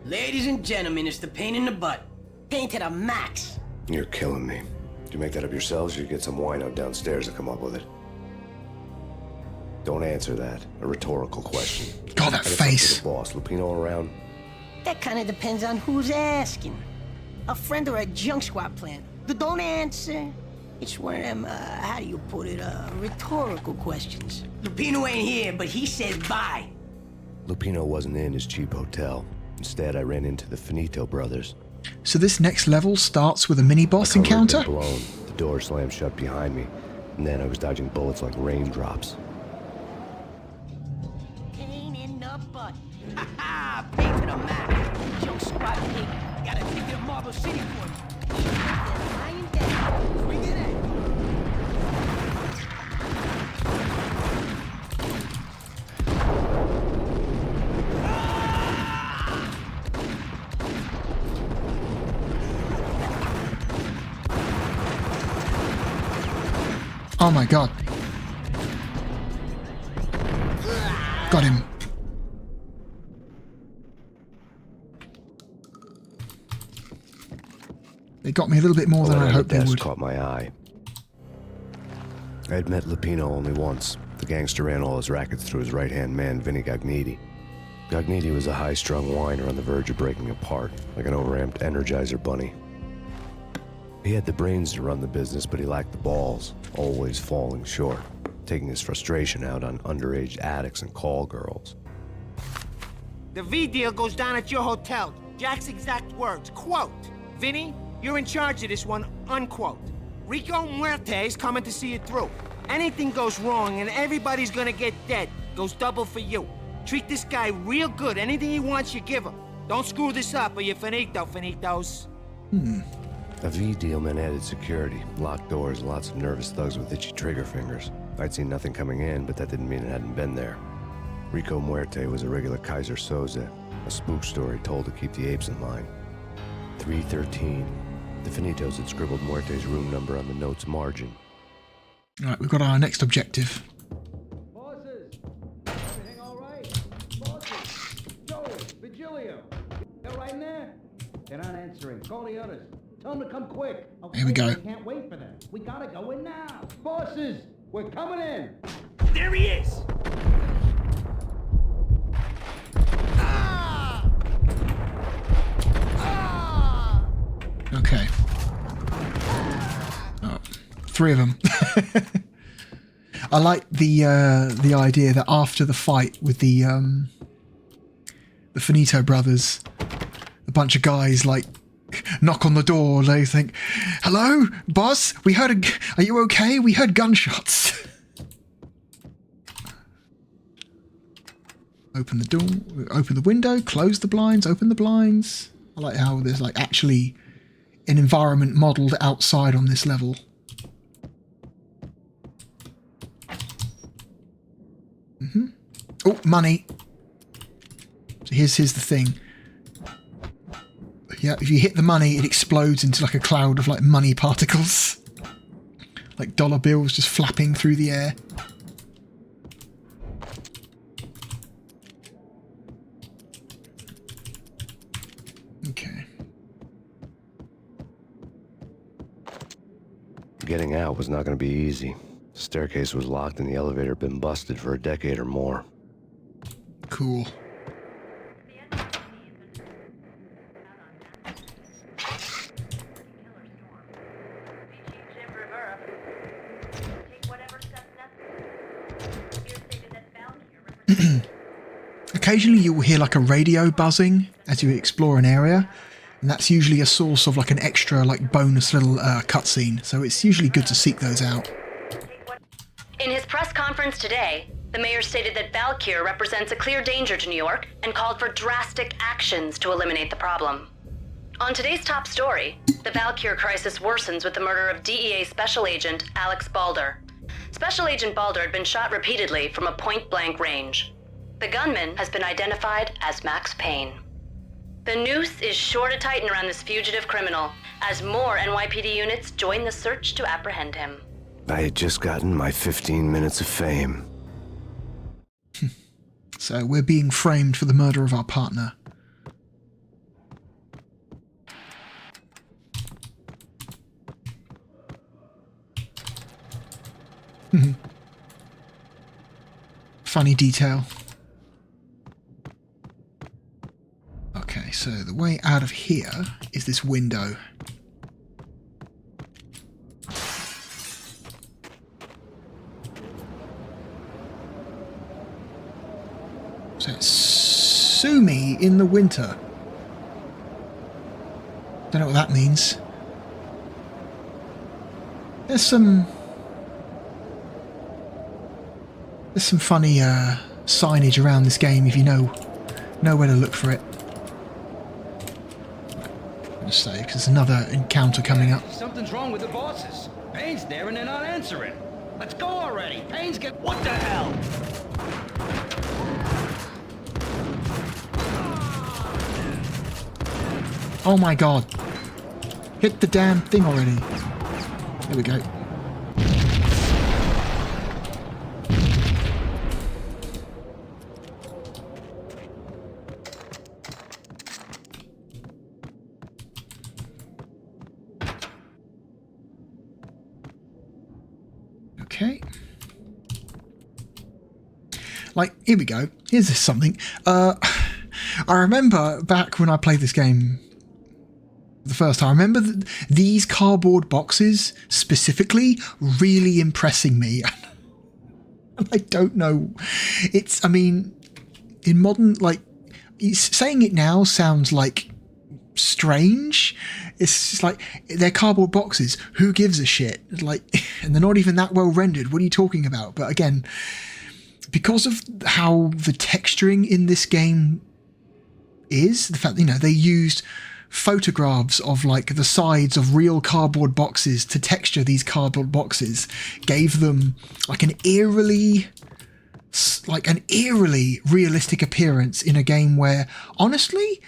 Ladies and gentlemen, it's the pain in the butt. Pain to the max. You're killing me. Did you make that up yourselves, or you get some wino downstairs to come up with it? Don't answer that. A rhetorical question. God, that face. The boss, Lupino around? That kind of depends on who's asking. A friend or a junk squad plan. Don't answer. It's one of them, how do you put it, rhetorical questions. Lupino ain't here, but he said bye. Lupino wasn't in his cheap hotel. Instead, I ran into the Finito brothers. So this next level starts with a mini-boss encounter? Blown. The door slammed shut behind me, and then I was dodging bullets like raindrops. Pain in the butt. Ha ha! Pain to the max. Junk squad pig. Gotta take it to Marble City for you. Lying down. Bring it in. Oh my god. Got him. They got me a little bit more than I hoped they would. Caught my eye. I had met Lupino only once. The gangster ran all his rackets through his right-hand man, Vinny Gagniti. Gagniti was a high-strung whiner on the verge of breaking apart, like an overamped Energizer bunny. He had the brains to run the business, but he lacked the balls, always falling short, taking his frustration out on underage addicts and call girls. The V deal goes down at your hotel. Jack's exact words, quote, "Vinny, you're in charge of this one," unquote. Rico Muerte's coming to see it through. Anything goes wrong and everybody's gonna get dead. Goes double for you. Treat this guy real good. Anything he wants, you give him. Don't screw this up or you're finito, finitos. A V deal meant added security, locked doors, and lots of nervous thugs with itchy trigger fingers. I'd seen nothing coming in, but that didn't mean it hadn't been there. Rico Muerte was a regular Kaiser Soze, a spook story told to keep the apes in line. 313. The Finitos had scribbled Muerte's room number on the note's margin. Alright, we've got our next objective. Bosses! Everything all right? Bosses! Joey, Vigilio! They're right in there? They're not answering. Call the others. Tell them to come quick. Okay, here we go. We can't wait for them. We gotta go in now. Bosses! We're coming in! There he is! Okay. Oh, 3 of them. I like the idea that after the fight with the Finito brothers, a bunch of guys like knock on the door. They think, "Hello, boss. We heard. Are you okay? We heard gunshots." Open the door. Open the window. Close the blinds. Open the blinds. I like how there's like actually an environment modelled outside on this level. Oh, money. So here's the thing. Yeah, if you hit the money, it explodes into like a cloud of like money particles. Like dollar bills just flapping through the air. Okay. Getting out was not going to be easy. The staircase was locked and the elevator had been busted for a decade or more. Cool. Occasionally you will hear like a radio buzzing as you explore an area, and that's usually a source of like an extra like bonus little cutscene, so it's usually good to seek those out. In his press conference today, the mayor stated that Valkyr represents a clear danger to New York and called for drastic actions to eliminate the problem. On today's top story, the Valkyr crisis worsens with the murder of DEA Special Agent Alex Balder. Special Agent Balder had been shot repeatedly from a point-blank range. The gunman has been identified as Max Payne. The noose is sure to tighten around this fugitive criminal as more NYPD units join the search to apprehend him. I had just gotten my 15 minutes of fame. So we're being framed for the murder of our partner. Funny detail. Okay, so the way out of here is this window. So it's sue me in the winter. Don't know what that means. There's some funny signage around this game if you know where to look for it. I'm gonna say because there's another encounter coming up. Something's wrong with the bosses. Payne's there and they're not answering. Let's go already. Payne's get... What the hell? Oh my god. Hit the damn thing already. There we go. Okay. Like, here we go. Here's something. I remember back when I played this game the first time, I remember these cardboard boxes specifically really impressing me. And I don't know. I mean, in modern, like, saying it now sounds like strange. It's just like, they're cardboard boxes. Who gives a shit? Like, and they're not even that well rendered. What are you talking about? But again, because of how the texturing in this game is, the fact, they used photographs of like the sides of real cardboard boxes to texture these cardboard boxes, gave them like an eerily realistic appearance in a game where honestly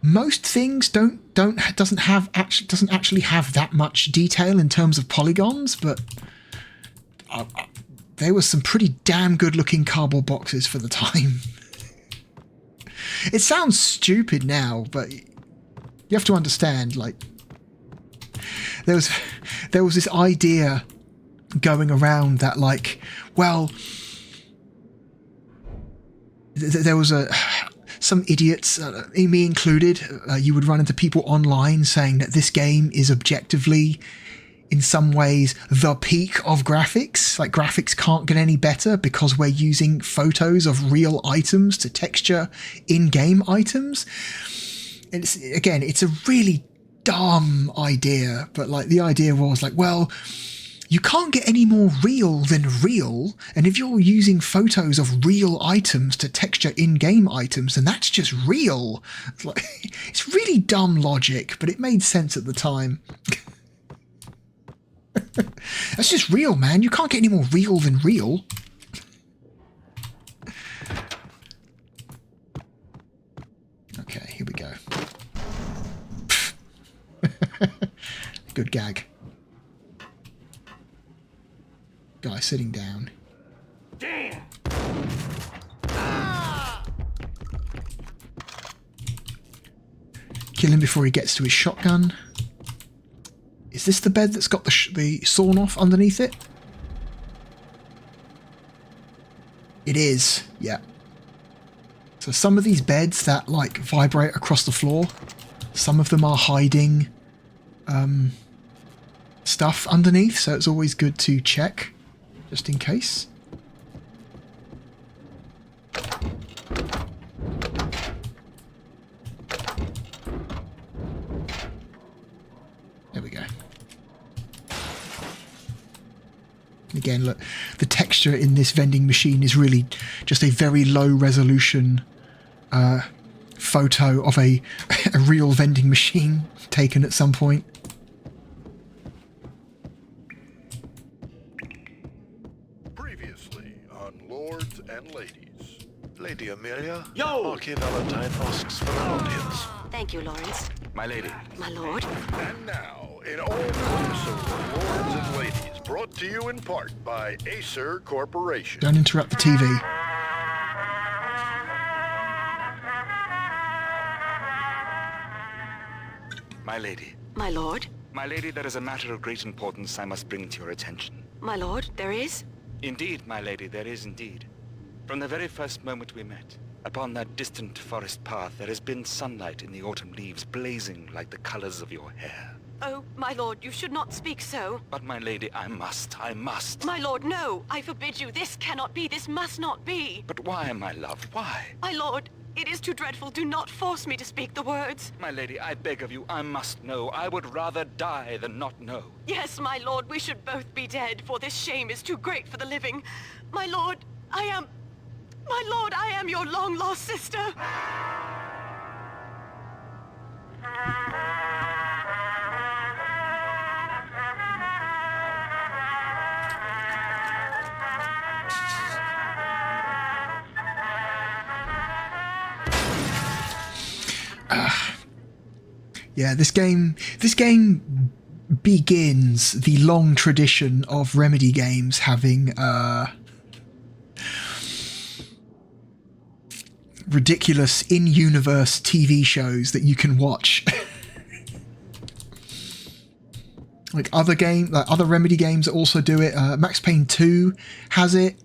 most things doesn't actually have that much detail in terms of polygons, but there was some pretty damn good looking cardboard boxes for the time. It sounds stupid now, but you have to understand, like, there was this idea going around that, like, well, there was some idiots, me included, you would run into people online saying that this game is objectively, in some ways, the peak of graphics. Like, graphics can't get any better because we're using photos of real items to texture in-game items. It's a really dumb idea, but like the idea was like, well, you can't get any more real than real, and if you're using photos of real items to texture in-game items, then that's just real. It's really dumb logic, but it made sense at the time. That's just real, man. You can't get any more real than real. Okay, here we go. Good gag. Guy sitting down. Damn! Kill him before he gets to his shotgun. Is this the bed that's got the sawn off underneath it? It is, yeah. So some of these beds that like vibrate across the floor, some of them are hiding stuff underneath, so it's always good to check, just in case. There we go. Again, look, the texture in this vending machine is really just a very low resolution photo of a real vending machine taken at some point. Previously on Lords and Ladies. Lady Amelia, Yo! Marquis Valentine asks for an audience. Thank you, Lawrence. My lady. My lord. And now, in all clips of Lords and Ladies, brought to you in part by Acer Corporation. Don't interrupt the TV. My lady. My lord. My lady, there is a matter of great importance I must bring to your attention. My lord, there is? Indeed, my lady, there is indeed. From the very first moment we met, upon that distant forest path, there has been sunlight in the autumn leaves blazing like the colors of your hair. Oh, my lord, you should not speak so. But my lady, I must. My lord, no! I forbid you. This cannot be. This must not be. But why, my love, why? My lord, it is too dreadful. Do not force me to speak the words. My lady, I beg of you, I must know. I would rather die than not know. Yes, my lord, we should both be dead, for this shame is too great for the living. My lord, I am your long-lost sister. Yeah, this game begins the long tradition of Remedy games having ridiculous in-universe TV shows that you can watch. Like other Remedy games also do it. Max Payne 2 has it.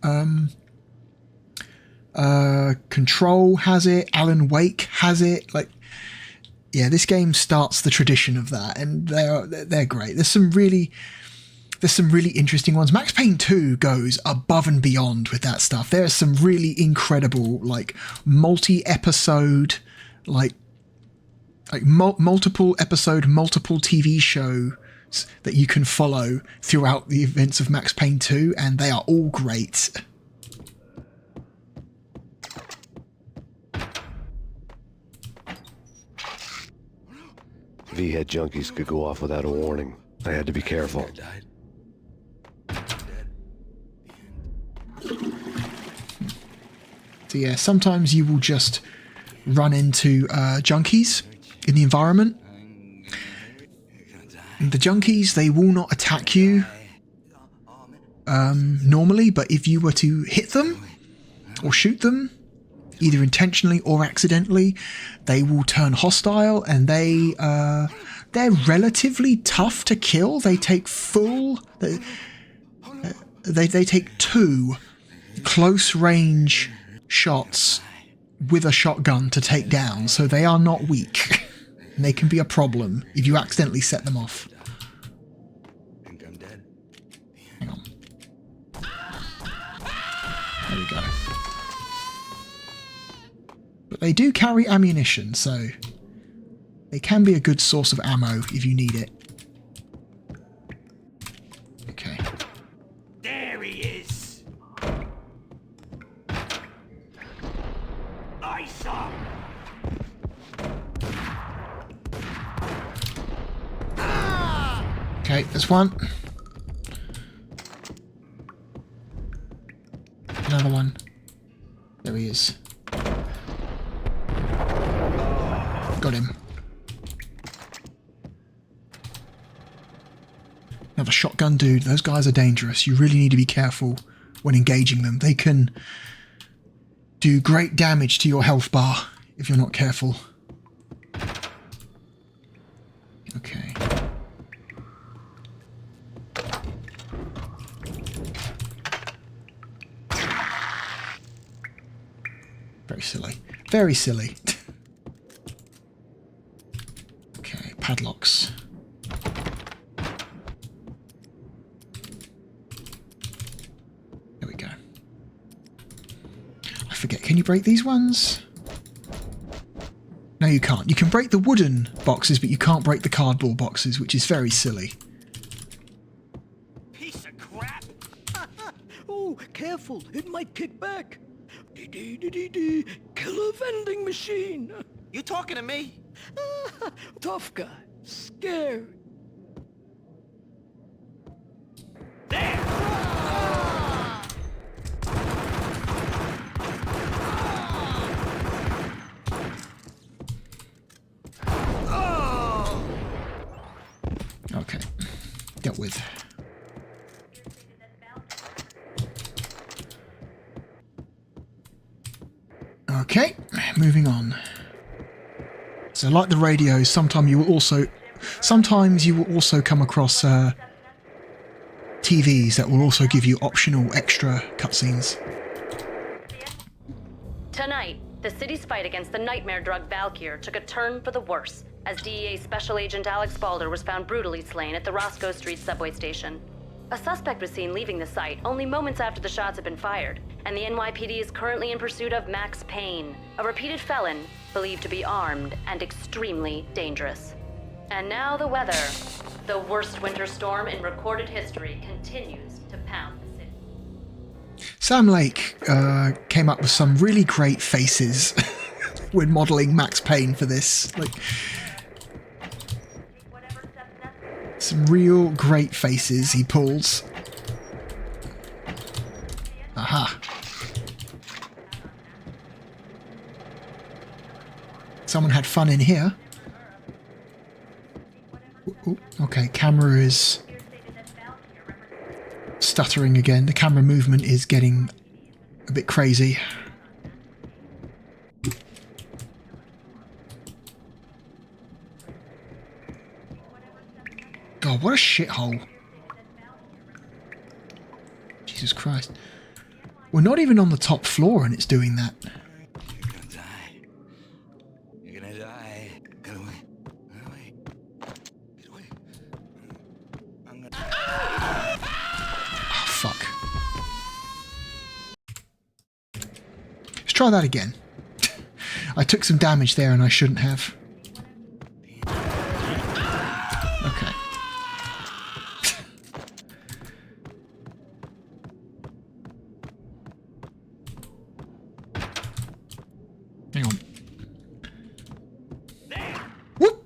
Control has it. Alan Wake has it. Like, yeah, this game starts the tradition of that, and they're great. There's some really interesting ones. Max Payne 2 goes above and beyond with that stuff. There's some really incredible, like, multi-episode, multiple episode, multiple TV shows that you can follow throughout the events of Max Payne 2, and they are all great. V-head junkies could go off without a warning. I had to be careful. So yeah, sometimes you will just run into junkies in the environment. And the junkies, they will not attack you normally, but if you were to hit them or shoot them, either intentionally or accidentally, they will turn hostile, and they're relatively tough to kill. They take they take 2 close range shots with a shotgun to take down, so they are not weak. And they can be a problem if you accidentally set them off. Hang on. There we go. But they do carry ammunition, so they can be a good source of ammo if you need it. Okay. There he is. I saw. Okay, there's one. Another one. There he is. Got him. shotgun dude. Those guys are dangerous. You really need to be careful when engaging them. They can do great damage to your health bar if you're not careful. Okay. Very silly. Very silly. Okay, padlocks. There we go. I forget, can you break these ones? No, you can't. You can break the wooden boxes, but you can't break the cardboard boxes, which is very silly. Piece of crap! Oh, careful, it might kick back. Killer vending machine. You talking to me? Tough guy, scared. Okay, dealt with. Okay, moving on. So like the radios, sometimes you will also come across TVs that will also give you optional extra cutscenes. Tonight, the city's fight against the nightmare drug Valkyr took a turn for the worse as DEA Special Agent Alex Balder was found brutally slain at the Roscoe Street subway station. A suspect was seen leaving the site only moments after the shots had been fired, and the NYPD is currently in pursuit of Max Payne, a repeated felon believed to be armed and extremely dangerous. And now the weather. The worst winter storm in recorded history continues to pound the city. Sam Lake came up with some really great faces when modelling Max Payne for this. Like, some real great faces he pulls. Aha. Someone had fun in here. Ooh, okay, camera is stuttering again. The camera movement is getting a bit crazy. God, what a shithole. Jesus Christ. We're not even on the top floor and it's doing that. You're gonna die. You're gonna die. Get away. Get away. Get away. I'm gonna... Oh, fuck. Let's try that again. I took some damage there and I shouldn't have. Okay. Hang on. Whoop!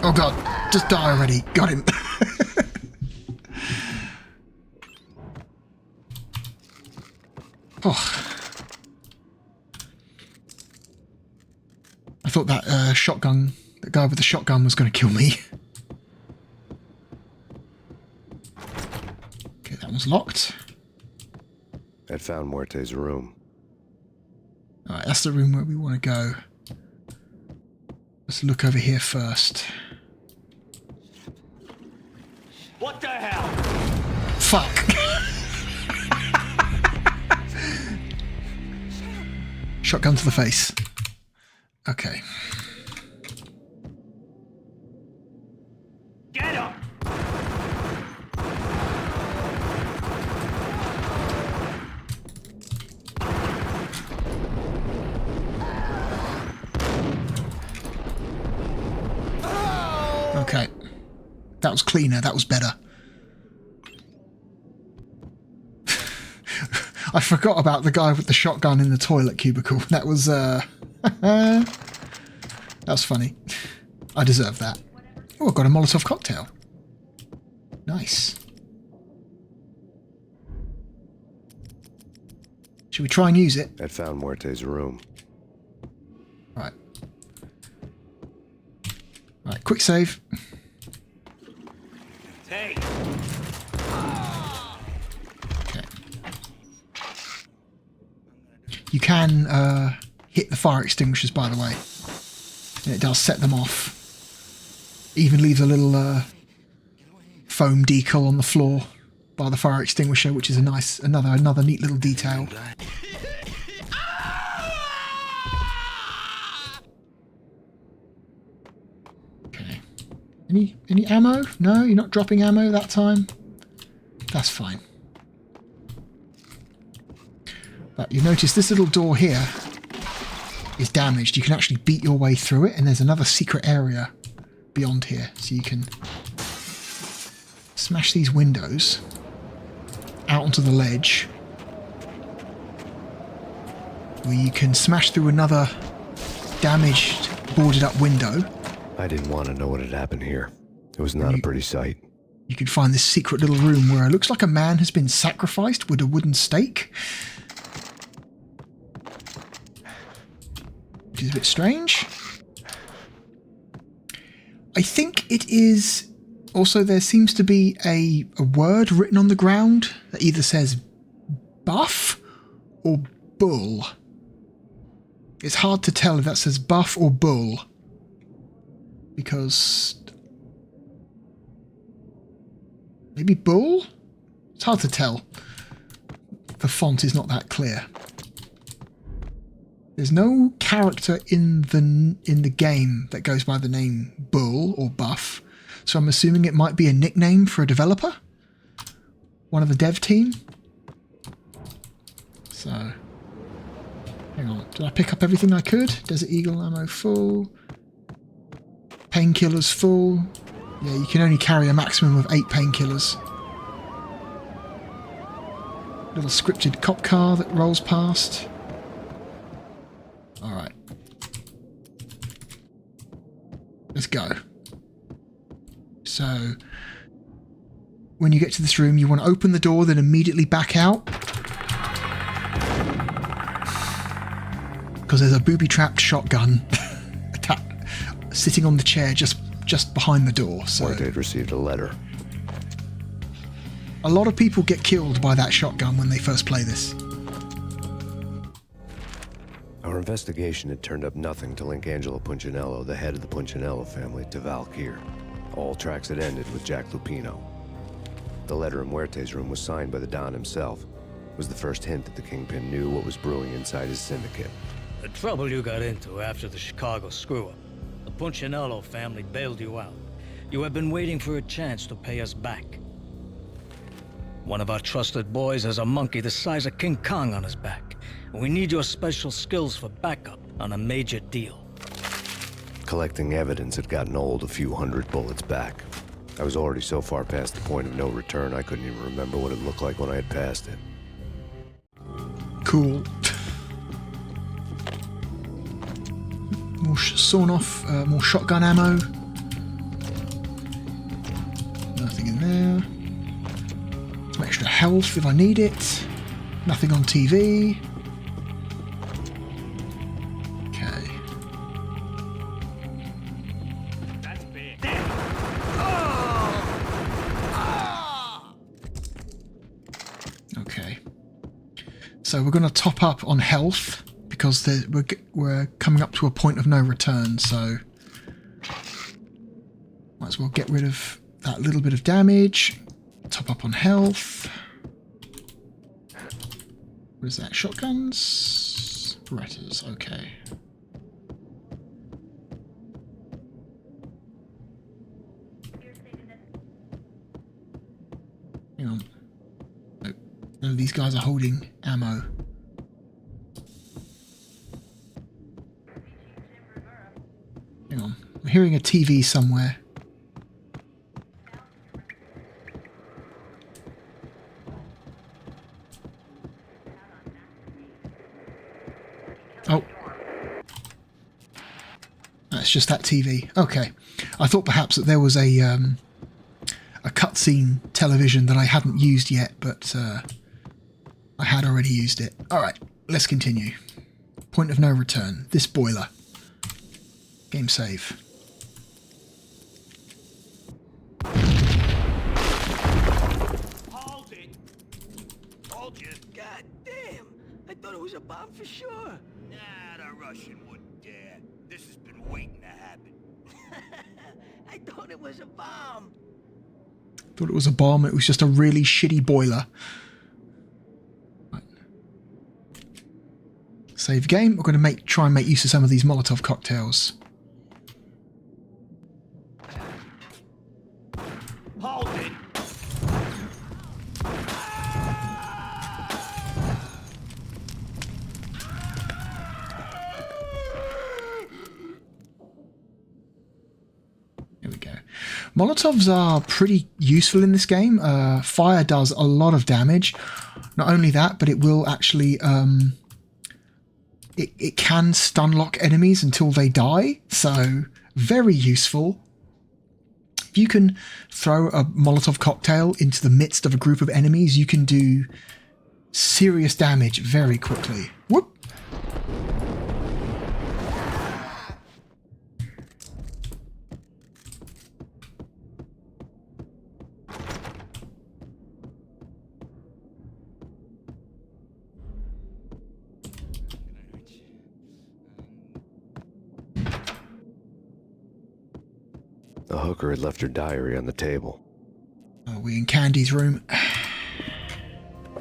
Oh god, just die already. Got him. Oh. I thought that shotgun, the guy with the shotgun was going to kill me. Okay, that one's locked. I'd found Muerte's room. Alright, that's the room where we want to go. Let's look over here first. What the hell? Fuck. Shotgun to the face. Okay. Get him! Okay. That was cleaner. That was better. I forgot about the guy with the shotgun in the toilet cubicle. That was, that was funny. I deserve that. Oh, I've got a Molotov cocktail. Nice. Should we try and use it? I'd found Muerte's room. Right. Right, quick save. Hey. Okay. You can hit the fire extinguishers, by the way. And it does set them off. Even leaves a little foam decal on the floor by the fire extinguisher, which is a nice, another neat little detail. Okay. Any ammo? No, you're not dropping ammo that time? That's fine. But you notice this little door here is damaged. You can actually beat your way through it, and there's another secret area beyond here. So you can smash these windows out onto the ledge, where you can smash through another damaged, boarded up window. I didn't want to know what had happened here. It was not a pretty sight. You can find this secret little room where it looks like a man has been sacrificed with a wooden stake, which is a bit strange. I think it is... Also, there seems to be a word written on the ground that either says buff or bull. It's hard to tell if that says buff or bull, because... Maybe bull? It's hard to tell. The font is not that clear. There's no character in the game that goes by the name Bull or Buff, so I'm assuming it might be a nickname for a developer, one of the dev team. So, hang on, did I pick up everything I could? Desert Eagle ammo full, painkillers full. Yeah, you can only carry a maximum of 8 painkillers. Little scripted cop car that rolls past. Alright. Let's go. So, when you get to this room, you want to open the door, then immediately back out. Because there's a booby-trapped shotgun sitting on the chair just behind the door. So Muerte had received a letter. A lot of people get killed by that shotgun when they first play this. Our investigation had turned up nothing to link Angelo Punchinello, the head of the Punchinello family, to Valkyr. All tracks had ended with Jack Lupino. The letter in Muerte's room was signed by the Don himself. It was the first hint that the Kingpin knew what was brewing inside his syndicate. The trouble you got into after the Chicago screw-up. The Punchinello family bailed you out. You have been waiting for a chance to pay us back. One of our trusted boys has a monkey the size of King Kong on his back. We need your special skills for backup on a major deal. Collecting evidence had gotten old a few hundred bullets back. I was already so far past the point of no return, I couldn't even remember what it looked like when I had passed it. Cool. More sawn off, more shotgun ammo. Nothing in there. Some extra health if I need it. Nothing on TV. Okay. That's big. Okay. So we're going to top up on health, because we're coming up to a point of no return, so might as well get rid of that little bit of damage. Top up on health. What is that? Shotguns? Berettas, okay. Hang on. Nope. None of these guys are holding ammo. Hang on. I'm hearing a TV somewhere. Oh. That's just that TV. Okay. I thought perhaps that there was a cutscene television that I hadn't used yet, but I had already used it. Alright. let's continue. Point of no return. This boiler. Game save. Hold it. Hold you. God damn! I thought it was a bomb for sure. Nah, the Russian wouldn't dare. This has been waiting to happen. I thought it was a bomb. Thought it was a bomb. It was just a really shitty boiler. Right. Save game. We're going to try and make use of some of these Molotov cocktails. Hold it. Here we go. Molotovs are pretty useful in this game. Fire does a lot of damage. Not only that, but it will actually... it can stun lock enemies until they die. So, very useful. If you can throw a Molotov cocktail into the midst of a group of enemies, you can do serious damage very quickly. Whoop! The hooker had left her diary on the table. Are we in Candy's room?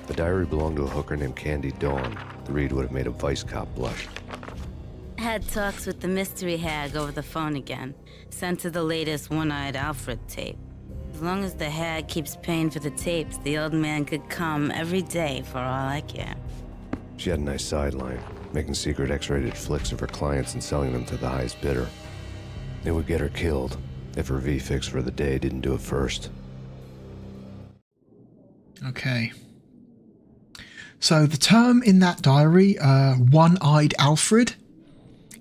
The diary belonged to a hooker named Candy Dawn. The read would have made a vice cop blush. Had talks with the mystery hag over the phone again. Sent her the latest One-Eyed Alfred tape. As long as the hag keeps paying for the tapes, the old man could come every day for all I care. She had a nice sideline, making secret X-rated flicks of her clients and selling them to the highest bidder. It would get her killed if her V-fix for the day didn't do it first. Okay. So the term in that diary, One-Eyed Alfred,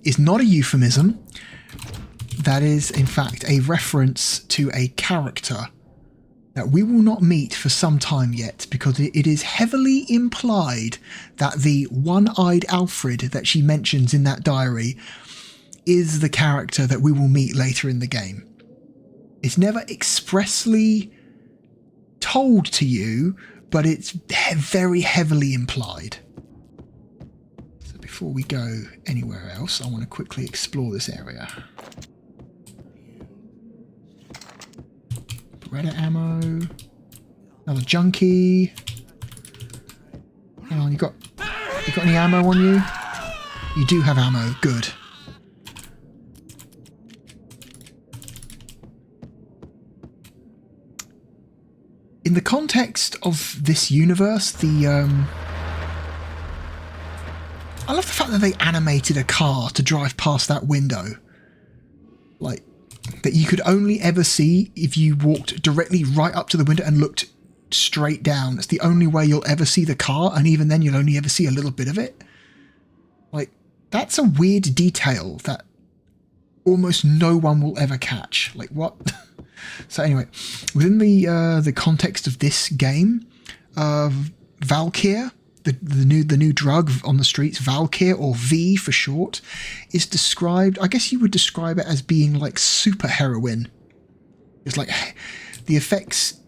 is not a euphemism. That is, in fact, a reference to a character that we will not meet for some time yet, because it is heavily implied that the One-Eyed Alfred that she mentions in that diary is the character that we will meet later in the game. It's never expressly told to you, but it's very heavily implied. So before we go anywhere else, I want to quickly explore this area. Beretta ammo. Another junkie. Hang on, you got any ammo on you? You do have ammo. Good. In the context of this universe, I love the fact that they animated a car to drive past that window. Like, that you could only ever see if you walked directly right up to the window and looked straight down. It's the only way you'll ever see the car, and even then you'll only ever see a little bit of it. Like, that's a weird detail that almost no one will ever catch. Like, what? So anyway, within the context of this game, Valkyr, the new drug on the streets, Valkyr, or V for short, is described, I guess you would describe it as being like super heroin. It's like the effects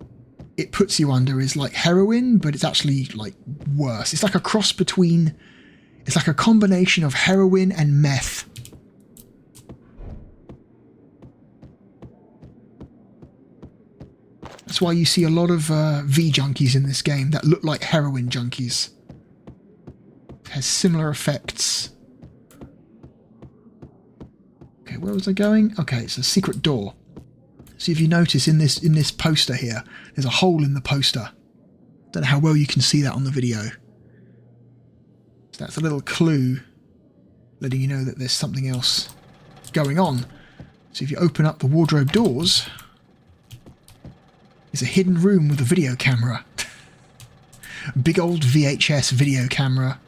it puts you under is like heroin, but it's actually like worse. It's like a cross between, it's like a combination of heroin and meth. That's why you see a lot of V junkies in this game that look like heroin junkies. It has similar effects. Okay, where was I going? Okay, it's a secret door. See if you notice in this poster here, there's a hole in the poster. Don't know how well you can see that on the video. So that's a little clue letting you know that there's something else going on. So if you open up the wardrobe doors, there's a hidden room with a video camera. Big old VHS video camera.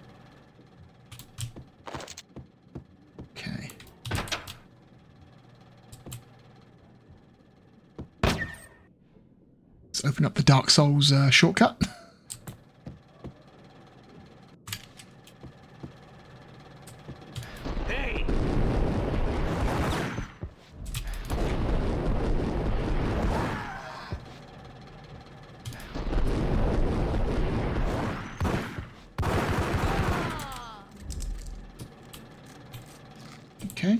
Okay. Let's open up the Dark Souls shortcut. Okay.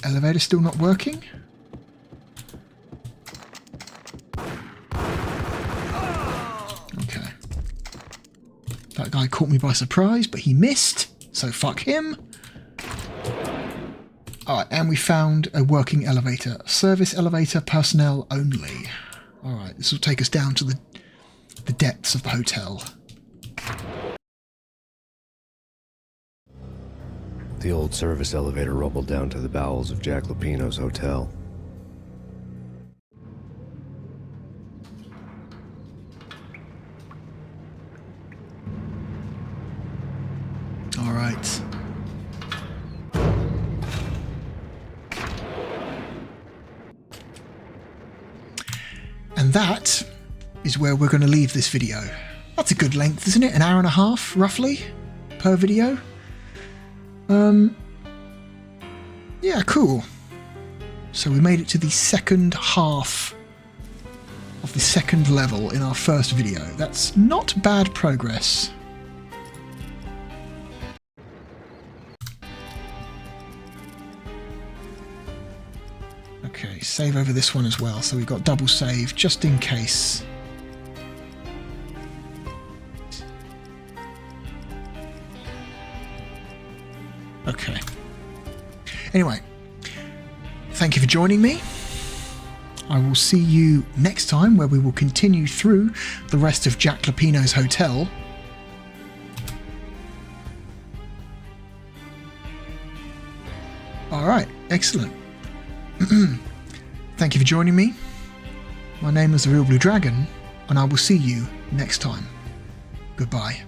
Elevator still not working. Okay. That guy caught me by surprise, but he missed, so fuck him. Alright, and we found a working elevator. Service elevator, personnel only. Alright, this will take us down to the depths of the hotel. The old service elevator rumbled down to the bowels of Jack Lupino's hotel. All right. And that is where we're going to leave this video. That's a good length, isn't it? An hour and a half, roughly, per video. Yeah, cool. So we made it to the second half of the second level in our first video. That's not bad progress. Okay, save over this one as well, so we've got double save just in case. Okay. Anyway, thank you for joining me. I will see you next time, where we will continue through the rest of Jack Lupino's hotel. Alright, excellent. Thank you for joining me. My name is Therealbluedragon, and I will see you next time. Goodbye.